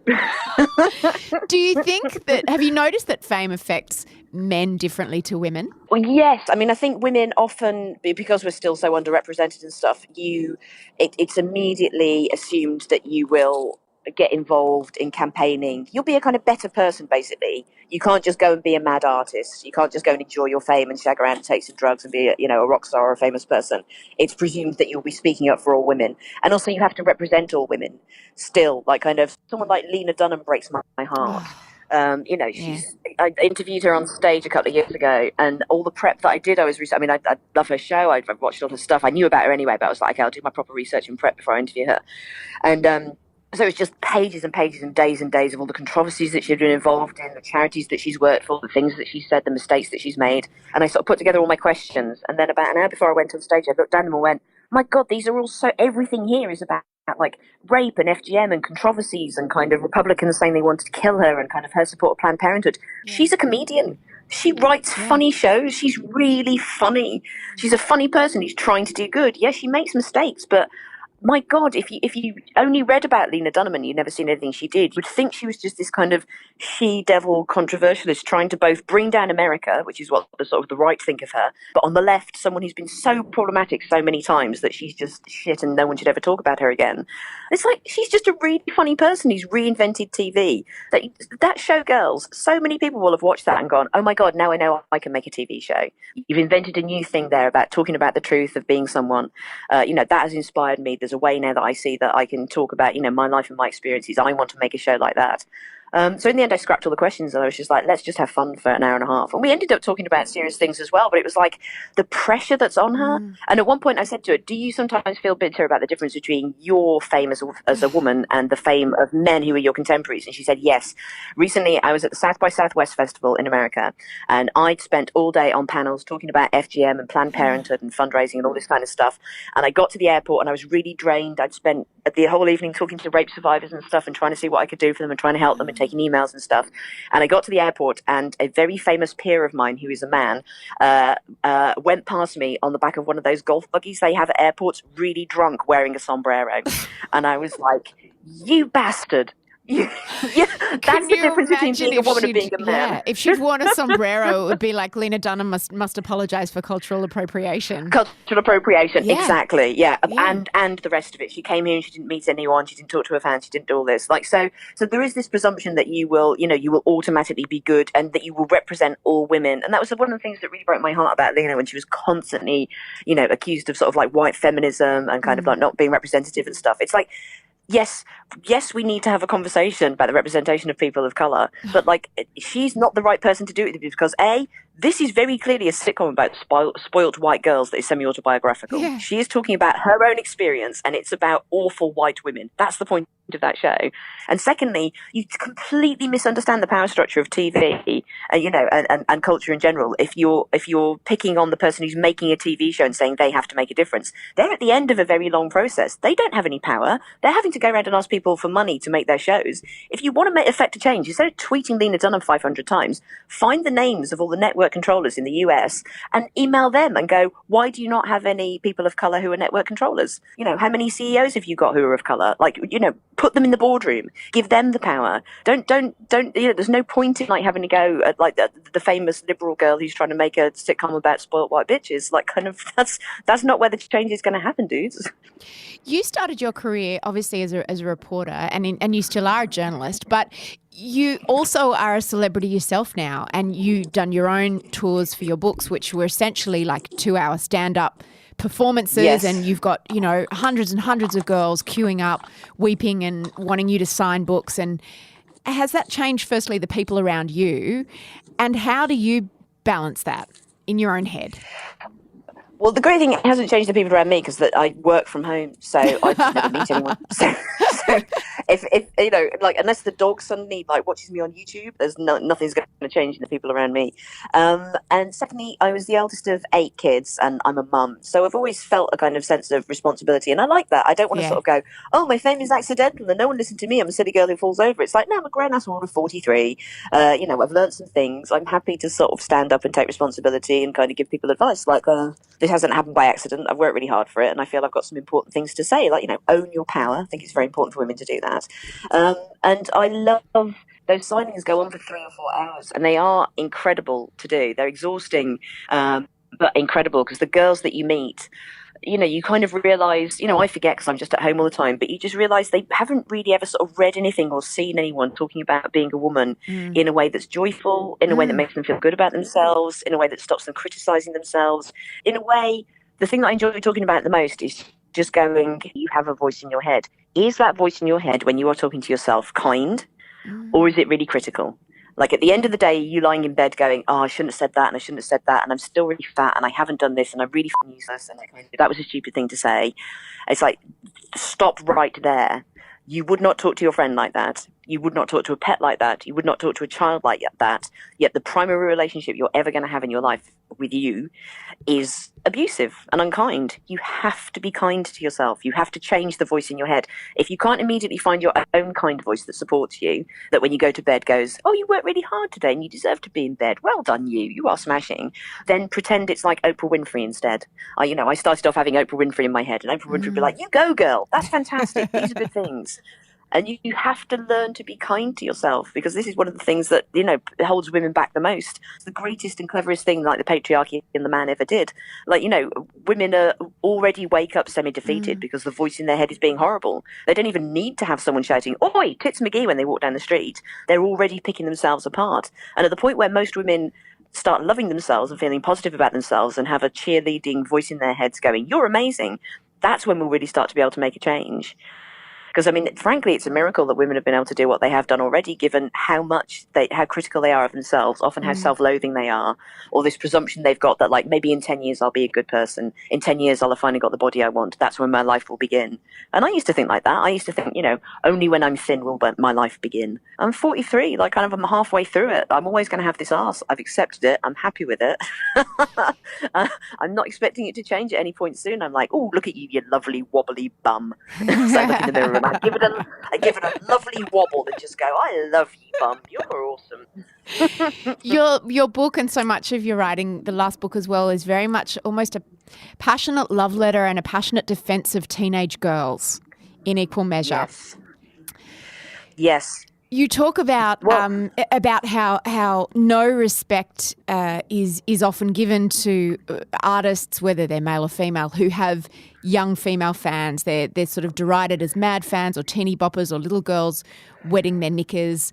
Do you think that, have you noticed that fame affects men differently to women?
Well, yes. I mean, I think women often, because we're still so underrepresented and stuff, it's immediately assumed that you will get involved in campaigning. You'll be a kind of better person, basically. You can't just go and be a mad artist. You can't just go and enjoy your fame and shag around and take some drugs and be a rock star or a famous person. It's presumed that you'll be speaking up for all women. And also you have to represent all women still. Like, kind of, someone like Lena Dunham breaks my heart.
Yeah.
I interviewed her on stage a couple of years ago, and all the prep that I did, I love her show. I've watched all her stuff. I knew about her anyway, but I was like, okay, I'll do my proper research and prep before I interview her. And so it's just pages and pages and days of all the controversies that she's been involved in, the charities that she's worked for, the things that she's said, the mistakes that she's made. And I sort of put together all my questions. And then about an hour before I went on stage, I looked down and went, my God, these are all everything here is about like rape and FGM and controversies and kind of Republicans saying they wanted to kill her and kind of her support of Planned Parenthood. Yeah. She's a comedian. She writes funny shows. She's really funny. She's a funny person who's trying to do good. Yes, she makes mistakes, but my God, if you only read about Lena Dunham and you'd never seen anything she did, you'd think she was just this kind of she-devil controversialist trying to both bring down America, which is what the sort of the right think of her, but on the left, someone who's been so problematic so many times that she's just shit and no one should ever talk about her again. It's like she's just a really funny person who's reinvented TV. That show, Girls, so many people will have watched that and gone, oh my God, now I know I can make a TV show. You've invented a new thing there about talking about the truth of being someone. That has inspired me. There's a way now that I see that I can talk about, my life and my experiences. I want to make a show like that. So in the end, I scrapped all the questions and I was just like, let's just have fun for an hour and a half. And we ended up talking about serious things as well, but it was like the pressure that's on her. And at one point I said to her, do you sometimes feel bitter about the difference between your fame as a woman and the fame of men who are your contemporaries? And she said, yes. Recently, I was at the South by Southwest Festival in America, and I'd spent all day on panels talking about FGM and Planned Parenthood and fundraising and all this kind of stuff. And I got to the airport and I was really drained. I'd spent the whole evening talking to rape survivors and stuff and trying to see what I could do for them and trying to help them and taking emails and stuff. And I got to the airport and a very famous peer of mine, who is a man, went past me on the back of one of those golf buggies they have at airports, really drunk, wearing a sombrero. And I was like, you bastard. That's the difference between being a woman and being a man.
Yeah, if she'd worn a sombrero, it would be like Lena Dunham must apologise for cultural appropriation.
Cultural appropriation, exactly. Yeah. And the rest of it. She came here and she didn't meet anyone. She didn't talk to her fans. She didn't do all this. So there is this presumption that you will automatically be good and that you will represent all women. And that was one of the things that really broke my heart about Lena, when she was constantly, accused of sort of like white feminism and kind of like not being representative and stuff. It's like, yes, we need to have a conversation about the representation of people of colour, but like she's not the right person to do it because this is very clearly a sitcom about spoilt white girls that is semi-autobiographical. Yeah. She is talking about her own experience and it's about awful white women. That's the point of that show. And secondly, you completely misunderstand the power structure of TV, and culture in general. If you're picking on the person who's making a TV show and saying they have to make a difference, they're at the end of a very long process. They don't have any power. They're having to go around and ask people for money to make their shows. If you want to affect a change, instead of tweeting Lena Dunham 500 times, find the names of all the network controllers in the US and email them and go, why do you not have any people of color who are network controllers? How many CEOs have you got who are of color? Put them in the boardroom, give them the power. Don't, there's no point in like having to go at like the famous liberal girl who's trying to make a sitcom about spoiled white bitches. Like kind of, that's not where the change is going to happen, dudes.
You started your career obviously as a reporter and you still are a journalist, but you also are a celebrity yourself now, and you've done your own tours for your books, which were essentially like 2-hour stand-up performances. Yes. And you've got, hundreds and hundreds of girls queuing up, weeping and wanting you to sign books. And has that changed, firstly, the people around you? And how do you balance that in your own head?
Well, the great thing, it hasn't changed the people around me because I work from home, so I just never meet anyone. So if unless the dog suddenly watches me on YouTube, nothing's going to change in the people around me. And secondly, I was the eldest of 8 kids, and I'm a mum, so I've always felt a kind of sense of responsibility, and I like that. I don't want to sort of go, oh, my fame is accidental, and no one listened to me. I'm a silly girl who falls over. It's like, no, I'm a grown-ass woman of 43. I've learned some things. I'm happy to sort of stand up and take responsibility and kind of give people advice. This hasn't happened by accident. I've worked really hard for it, and I feel I've got some important things to say, own your power. I think it's very important for women to do that. And I love those signings go on for 3 or 4 hours, and they are incredible to do. They're exhausting, but incredible, because the girls that you meet, you kind of realise, I forget because I'm just at home all the time, but you just realise they haven't really ever sort of read anything or seen anyone talking about being a woman in a way that's joyful, in a way that makes them feel good about themselves, in a way that stops them criticising themselves. In a way, the thing that I enjoy talking about the most is just going, you have a voice in your head. Is that voice in your head when you are talking to yourself kind, or is it really critical? Like at the end of the day, you lying in bed going, oh, I shouldn't have said that and I shouldn't have said that and I'm still really fat and I haven't done this and I'm really useless and that was a stupid thing to say. It's like, stop right there. You would not talk to your friend like that. You would not talk to a pet like that. You would not talk to a child like that. Yet the primary relationship you're ever going to have in your life with you is abusive and unkind. You have to be kind to yourself. You have to change the voice in your head. If you can't immediately find your own kind voice that supports you, that when you go to bed goes, oh, you worked really hard today and you deserve to be in bed. Well done, you are smashing. Then pretend it's like Oprah Winfrey instead. I started off having Oprah Winfrey in my head, and Oprah Winfrey would be like, you go, girl. That's fantastic. These are good things. And you have to learn to be kind to yourself, because this is one of the things that, holds women back the most. It's the greatest and cleverest thing like the patriarchy and the man ever did. Like, women already wake up semi-defeated because the voice in their head is being horrible. They don't even need to have someone shouting, oi, Tits McGee, when they walk down the street. They're already picking themselves apart. And at the point where most women start loving themselves and feeling positive about themselves and have a cheerleading voice in their heads going, you're amazing, that's when we'll really start to be able to make a change. Because, frankly, it's a miracle that women have been able to do what they have done already, given how critical they are of themselves, often how self-loathing they are, or this presumption they've got that, like, maybe in 10 years I'll be a good person. In 10 years I'll have finally got the body I want. That's when my life will begin. And I used to think like that. I used to think, only when I'm thin will my life begin. I'm 43, I'm halfway through it. I'm always going to have this arse. I've accepted it. I'm happy with it. I'm not expecting it to change at any point soon. I'm like, oh, look at you, you lovely wobbly bum. So I look in the mirror and I give it a lovely wobble and just go, I love you, bum. You're awesome.
Your book and so much of your writing, the last book as well, is very much almost a passionate love letter and a passionate defense of teenage girls in equal measure.
Yes.
You talk about how no respect is often given to artists, whether they're male or female, who have young female fans. They're sort of derided as mad fans or teeny boppers or little girls wetting their knickers.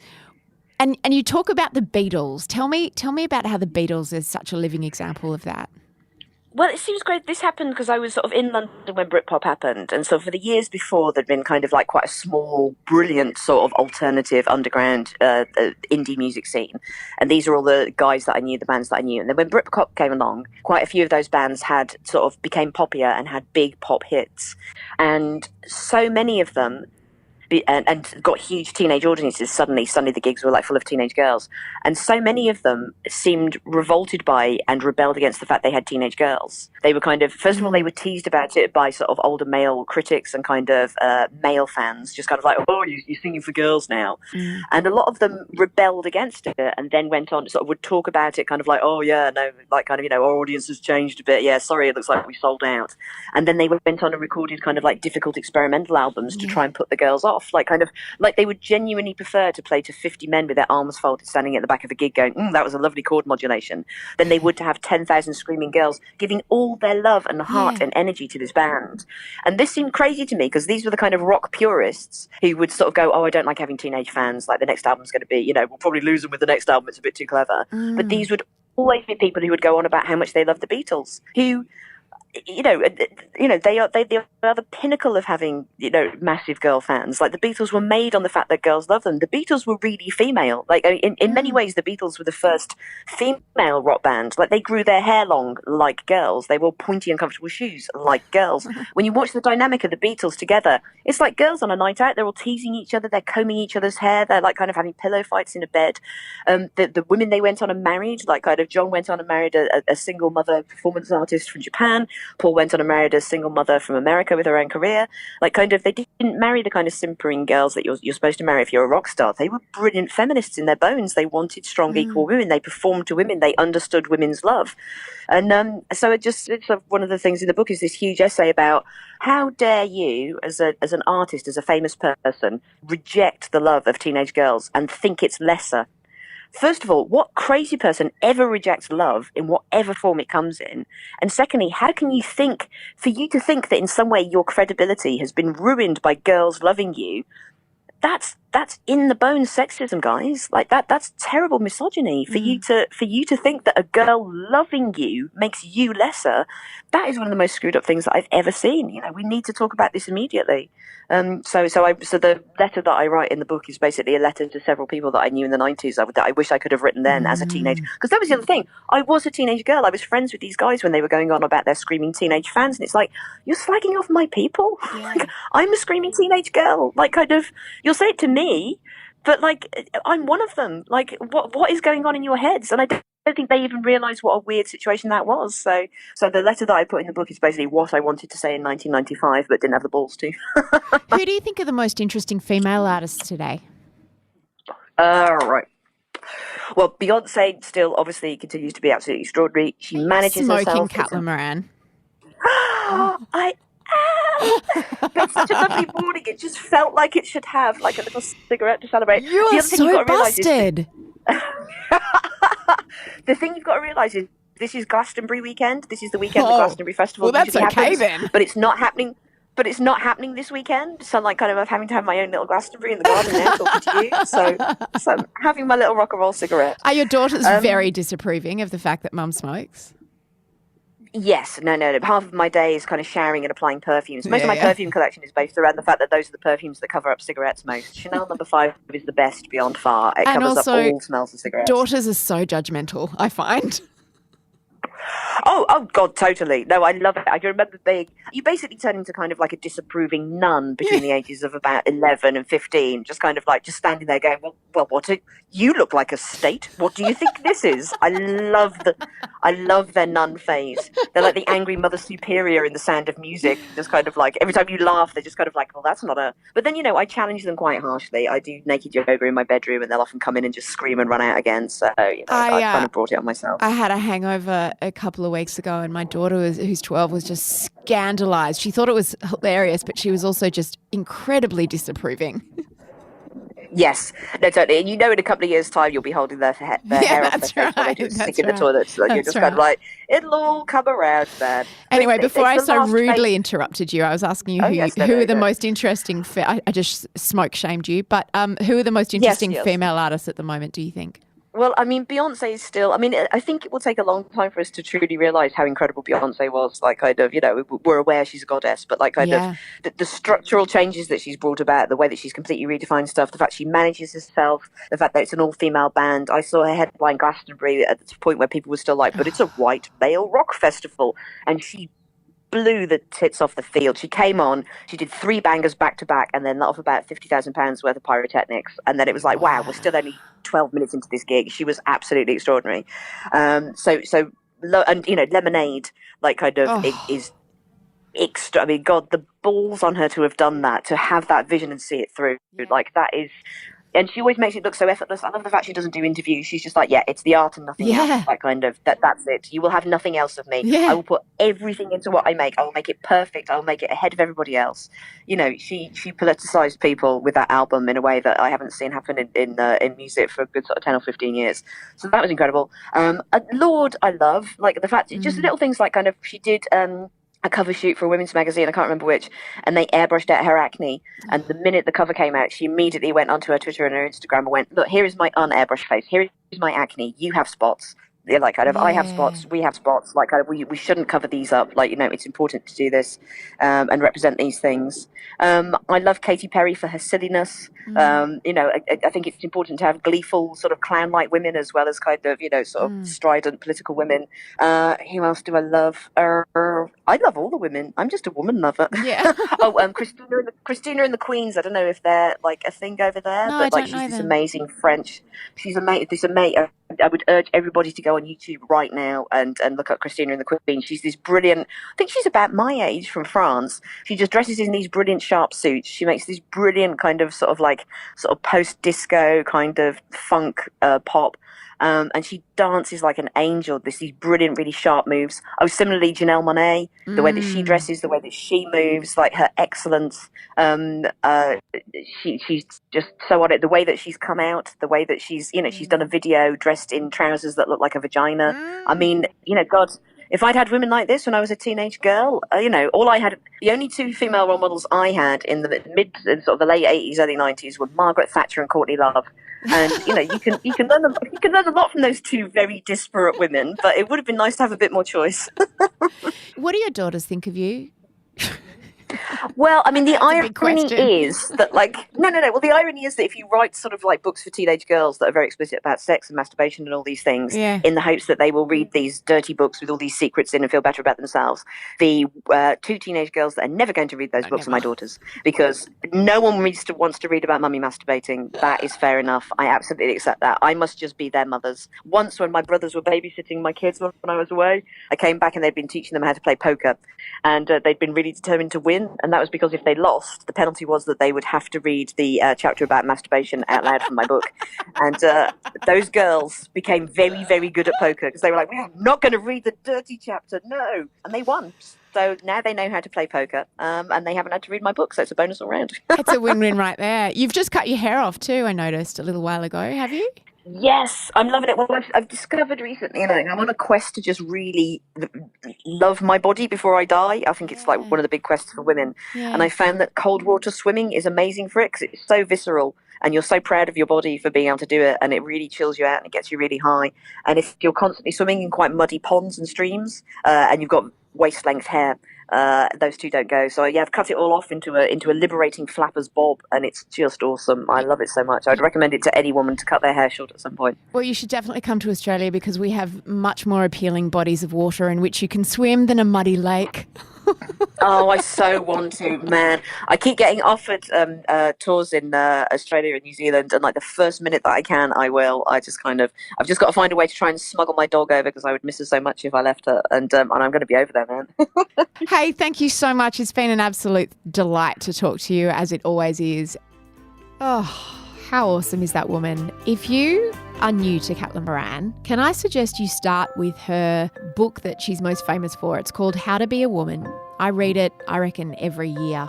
And you talk about the Beatles. Tell me about how the Beatles is such a living example of that.
Well, it seems great. This happened because I was sort of in London when Britpop happened. And so for the years before, there'd been kind of like quite a small, brilliant sort of alternative underground indie music scene. And these are all the guys that I knew, the bands that I knew. And then when Britpop came along, quite a few of those bands had sort of became poppier and had big pop hits. And so many of them and got huge teenage audiences. Suddenly the gigs were like full of teenage girls, and so many of them seemed revolted by and rebelled against the fact they had teenage girls. They were kind of, first of all, they were teased about it by sort of older male critics and kind of male fans, just kind of like, oh, you're singing for girls now. And a lot of them rebelled against it and then went on, sort of would talk about it kind of like, oh yeah, no, like kind of, our audience has changed a bit, yeah, sorry, it looks like we sold out. And then they went on and recorded kind of like difficult experimental albums to try and put the girls off. Like they would genuinely prefer to play to 50 men with their arms folded standing at the back of a gig going, that was a lovely chord modulation, than they would to have 10,000 screaming girls giving all their love and heart and energy to this band. And this seemed crazy to me because these were the kind of rock purists who would sort of go, oh, I don't like having teenage fans, like the next album's going to be, we'll probably lose them with the next album, it's a bit too clever. But these would always be people who would go on about how much they love the Beatles, who they are the pinnacle of having, massive girl fans. Like the Beatles were made on the fact that girls love them. The Beatles were really female. Like in many ways, the Beatles were the first female rock band. Like they grew their hair long like girls. They wore pointy, uncomfortable shoes like girls. When you watch the dynamic of the Beatles together, it's like girls on a night out. They're all teasing each other. They're combing each other's hair. They're like kind of having pillow fights in a bed. The women they went on and married, like kind of John went on and married a single mother performance artist from Japan. Paul went on and married a single mother from America with her own career. Like kind of, they didn't marry the kind of simpering girls that you're supposed to marry if you're a rock star. They were brilliant feminists in their bones. They wanted strong, equal women. They performed to women. They understood women's love. And so it's one of the things in the book is this huge essay about how dare you, as an artist, as a famous person, reject the love of teenage girls and think it's lesser. First of all, what crazy person ever rejects love in whatever form it comes in? And secondly, how can you think, for you to think that in some way your credibility has been ruined by girls loving you, that's that's in the bone sexism, guys. Like that's terrible misogyny for you to think that a girl loving you makes you lesser. That is one of the most screwed up things that I've ever seen. You know, we need to talk about this immediately. So the letter that I write in the book is basically a letter to several people that I knew in the 90s that I wish I could have written then as a teenager. Because that was the other thing. I was a teenage girl. I was friends with these guys when they were going on about their screaming teenage fans. And it's like, you're slagging off my people?
Yeah.
Like, I'm a screaming teenage girl. Like, kind of, you'll say it to me, but like, I'm one of them. Like, what is going on in your heads? And I don't think they even realised what a weird situation that was. So the letter that I put in the book is basically what I wanted to say in 1995, but didn't have the balls to.
Who do you think are the most interesting female artists today?
Right. Well, Beyonce still obviously continues to be absolutely extraordinary. She manages
Smoking
herself.
Moran.
I am. But it's such a lovely morning. It just felt like it should have like a little cigarette to celebrate.
You are so busted.
The thing you've got to realise is this is Glastonbury weekend. This is the weekend the Glastonbury Festival
well, that's okay
happens,
then.
But it's not happening. But it's not happening this weekend. So I'm like kind of having to have my own little Glastonbury in the garden now talking to you. So I'm having my little rock and roll cigarette.
Are your daughters very disapproving of the fact that mum smokes?
Yes, no. Half of my day is kind of showering and applying perfumes. Most of my perfume collection is based around the fact that those are the perfumes that cover up cigarettes most. Chanel No. 5 is the best beyond far. It covers up all smells of cigarettes.
Daughters are so judgmental, I find.
Oh, God, totally. No, I love it. I remember you basically turn into kind of like a disapproving nun between the ages of about 11 and 15, just kind of like just standing there going, well, you look like a state. What do you think this is? I love their nun phase. They're like the angry mother superior in The Sound of Music, just kind of like, every time you laugh, they're just kind of like, well, that's not a... But then, I challenge them quite harshly. I do naked yoga in my bedroom and they'll often come in and just scream and run out again. So, I kind of brought it on myself.
I had a hangover a couple of weeks ago and my daughter, who's 12, was just scandalised. She thought it was hilarious, but she was also just incredibly disapproving.
Yes, no, totally. And in a couple of years' time, you'll be holding their hair off their face while they just stick in the toilet. So you're just kind of like, it'll all come around, man.
Anyway, before I so rudely interrupted you, I was asking you who are the most interesting... I just smoke shamed you, but who are the most interesting female artists at the moment, do you think?
Well, I mean, Beyonce is still... I mean, I think it will take a long time for us to truly realise how incredible Beyonce was. Like, kind of, we're aware she's a goddess, but like, kind of, the structural changes that she's brought about, the way that she's completely redefined stuff, the fact she manages herself, the fact that it's an all-female band. I saw her headline Glastonbury at the point where people were still like, but it's a white male rock festival. And she blew the tits off the field. She came on, she did 3 bangers back to back, and then let off about £50,000 worth of pyrotechnics. And then it was like, wow, we're still only 12 minutes into this gig. She was absolutely extraordinary. And Lemonade, like, kind of, it is extra. I mean, God, the balls on her to have done that, to have that vision and see it through. Like, that is... And she always makes it look so effortless. I love the fact she doesn't do interviews. She's just like, it's the art and nothing else. Like, kind of, that's it. You will have nothing else of me.
Yeah.
I will put everything into what I make. I will make it perfect. I will make it ahead of everybody else. She politicized people with that album in a way that I haven't seen happen in music for a good sort of 10 or 15 years. So that was incredible. Lorde, I love. Like, the fact, just little things like kind of, she did... a cover shoot for a women's magazine, I can't remember which, and they airbrushed out her acne. And the minute the cover came out, she immediately went onto her Twitter and her Instagram and went, look, here is my unairbrushed face. Here is my acne. You have spots. They're like, kind of, I have spots, we have spots. Like, kind of, we shouldn't cover these up. Like, it's important to do this and represent these things. I love Katy Perry for her silliness. I think it's important to have gleeful, sort of clown-like women as well as kind of, sort of strident political women. Who else do I love? I love all the women. I'm just a woman lover.
Yeah.
Christina and the Queens. I don't know if they're like a thing over there,
no,
but like she's this amazing French. She's amazing. I would urge everybody to go on YouTube right now and look at Christina and the Queen. She's this brilliant, I think she's about my age, from France. She just dresses in these brilliant sharp suits. She makes this brilliant kind of sort of post-disco kind of funk pop. And she dances like an angel. There's these brilliant, really sharp moves. Oh, similarly, Janelle Monáe, the way that she dresses, the way that she moves, like her excellence. She's just so on it. The way that she's come out, the way that she's done a video dressed in trousers that look like a vagina. I mean, God, if I'd had women like this when I was a teenage girl, the only two female role models I had in the sort of the late 80s, early 90s were Margaret Thatcher and Courtney Love. And you can learn a lot from those two very disparate women, but it would have been nice to have a bit more choice.
What do your daughters think of you?
Well, I mean, the irony is that, no. Well, the irony is that if you write sort of like books for teenage girls that are very explicit about sex and masturbation and all these things, in the hopes that they will read these dirty books with all these secrets in and feel better about themselves, the two teenage girls that are never going to read those books are my daughters, because no one wants to read about mummy masturbating. That is fair enough. I absolutely accept that. I must just be their mothers. Once, when my brothers were babysitting my kids when I was away, I came back and they'd been teaching them how to play poker, and they'd been really determined to win. And that was because if they lost, the penalty was that they would have to read the chapter about masturbation out loud from my book. And those girls became very, very good at poker because they were like, we're not going to read the dirty chapter, no. And they won. So now they know how to play poker, and they haven't had to read my book, so it's a bonus all round.
It's a win-win right there. You've just cut your hair off too, I noticed a little while ago, have you?
Yes, I'm loving it. Well, I've discovered recently, I'm on a quest to just really love my body before I die. I think it's like one of the big quests for women. Yeah. And I found that cold water swimming is amazing for it because it's so visceral and you're so proud of your body for being able to do it, and it really chills you out and it gets you really high. And if you're constantly swimming in quite muddy ponds and streams and you've got waist-length hair, those two don't go. So I've cut it all off into a liberating flapper's bob, and it's just awesome. I love it so much. I'd recommend it to any woman to cut their hair short at some point.
Well, you should definitely come to Australia because we have much more appealing bodies of water in which you can swim than a muddy lake.
Oh, I so want to, man. I keep getting offered tours in Australia and New Zealand, and like the first minute that I can, I will. I've just got to find a way to try and smuggle my dog over because I would miss her so much if I left her, and I'm going to be over there, man.
Hey, thank you so much. It's been an absolute delight to talk to you, as it always is. Oh, how awesome is that woman? If you are new to Caitlin Moran, can I suggest you start with her book that she's most famous for? It's called How to Be a Woman. I read it, I reckon, every year.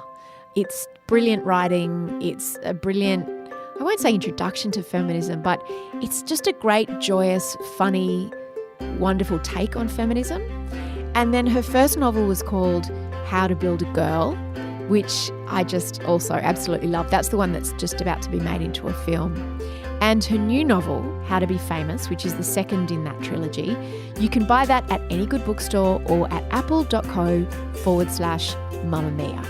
It's brilliant writing. It's a brilliant, I won't say introduction to feminism, but it's just a great, joyous, funny, wonderful take on feminism. And then her first novel was called How to Build a Girl, which I just also absolutely love. That's the one that's just about to be made into a film. And her new novel, How to Be Famous, which is the second in that trilogy, you can buy that at any good bookstore or at apple.co/Mamma Mia.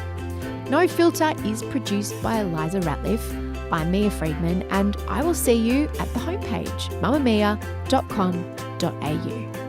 No Filter is produced by Eliza Ratliff. I'm Mia Friedman, and I will see you at the homepage, mammamia.com.au.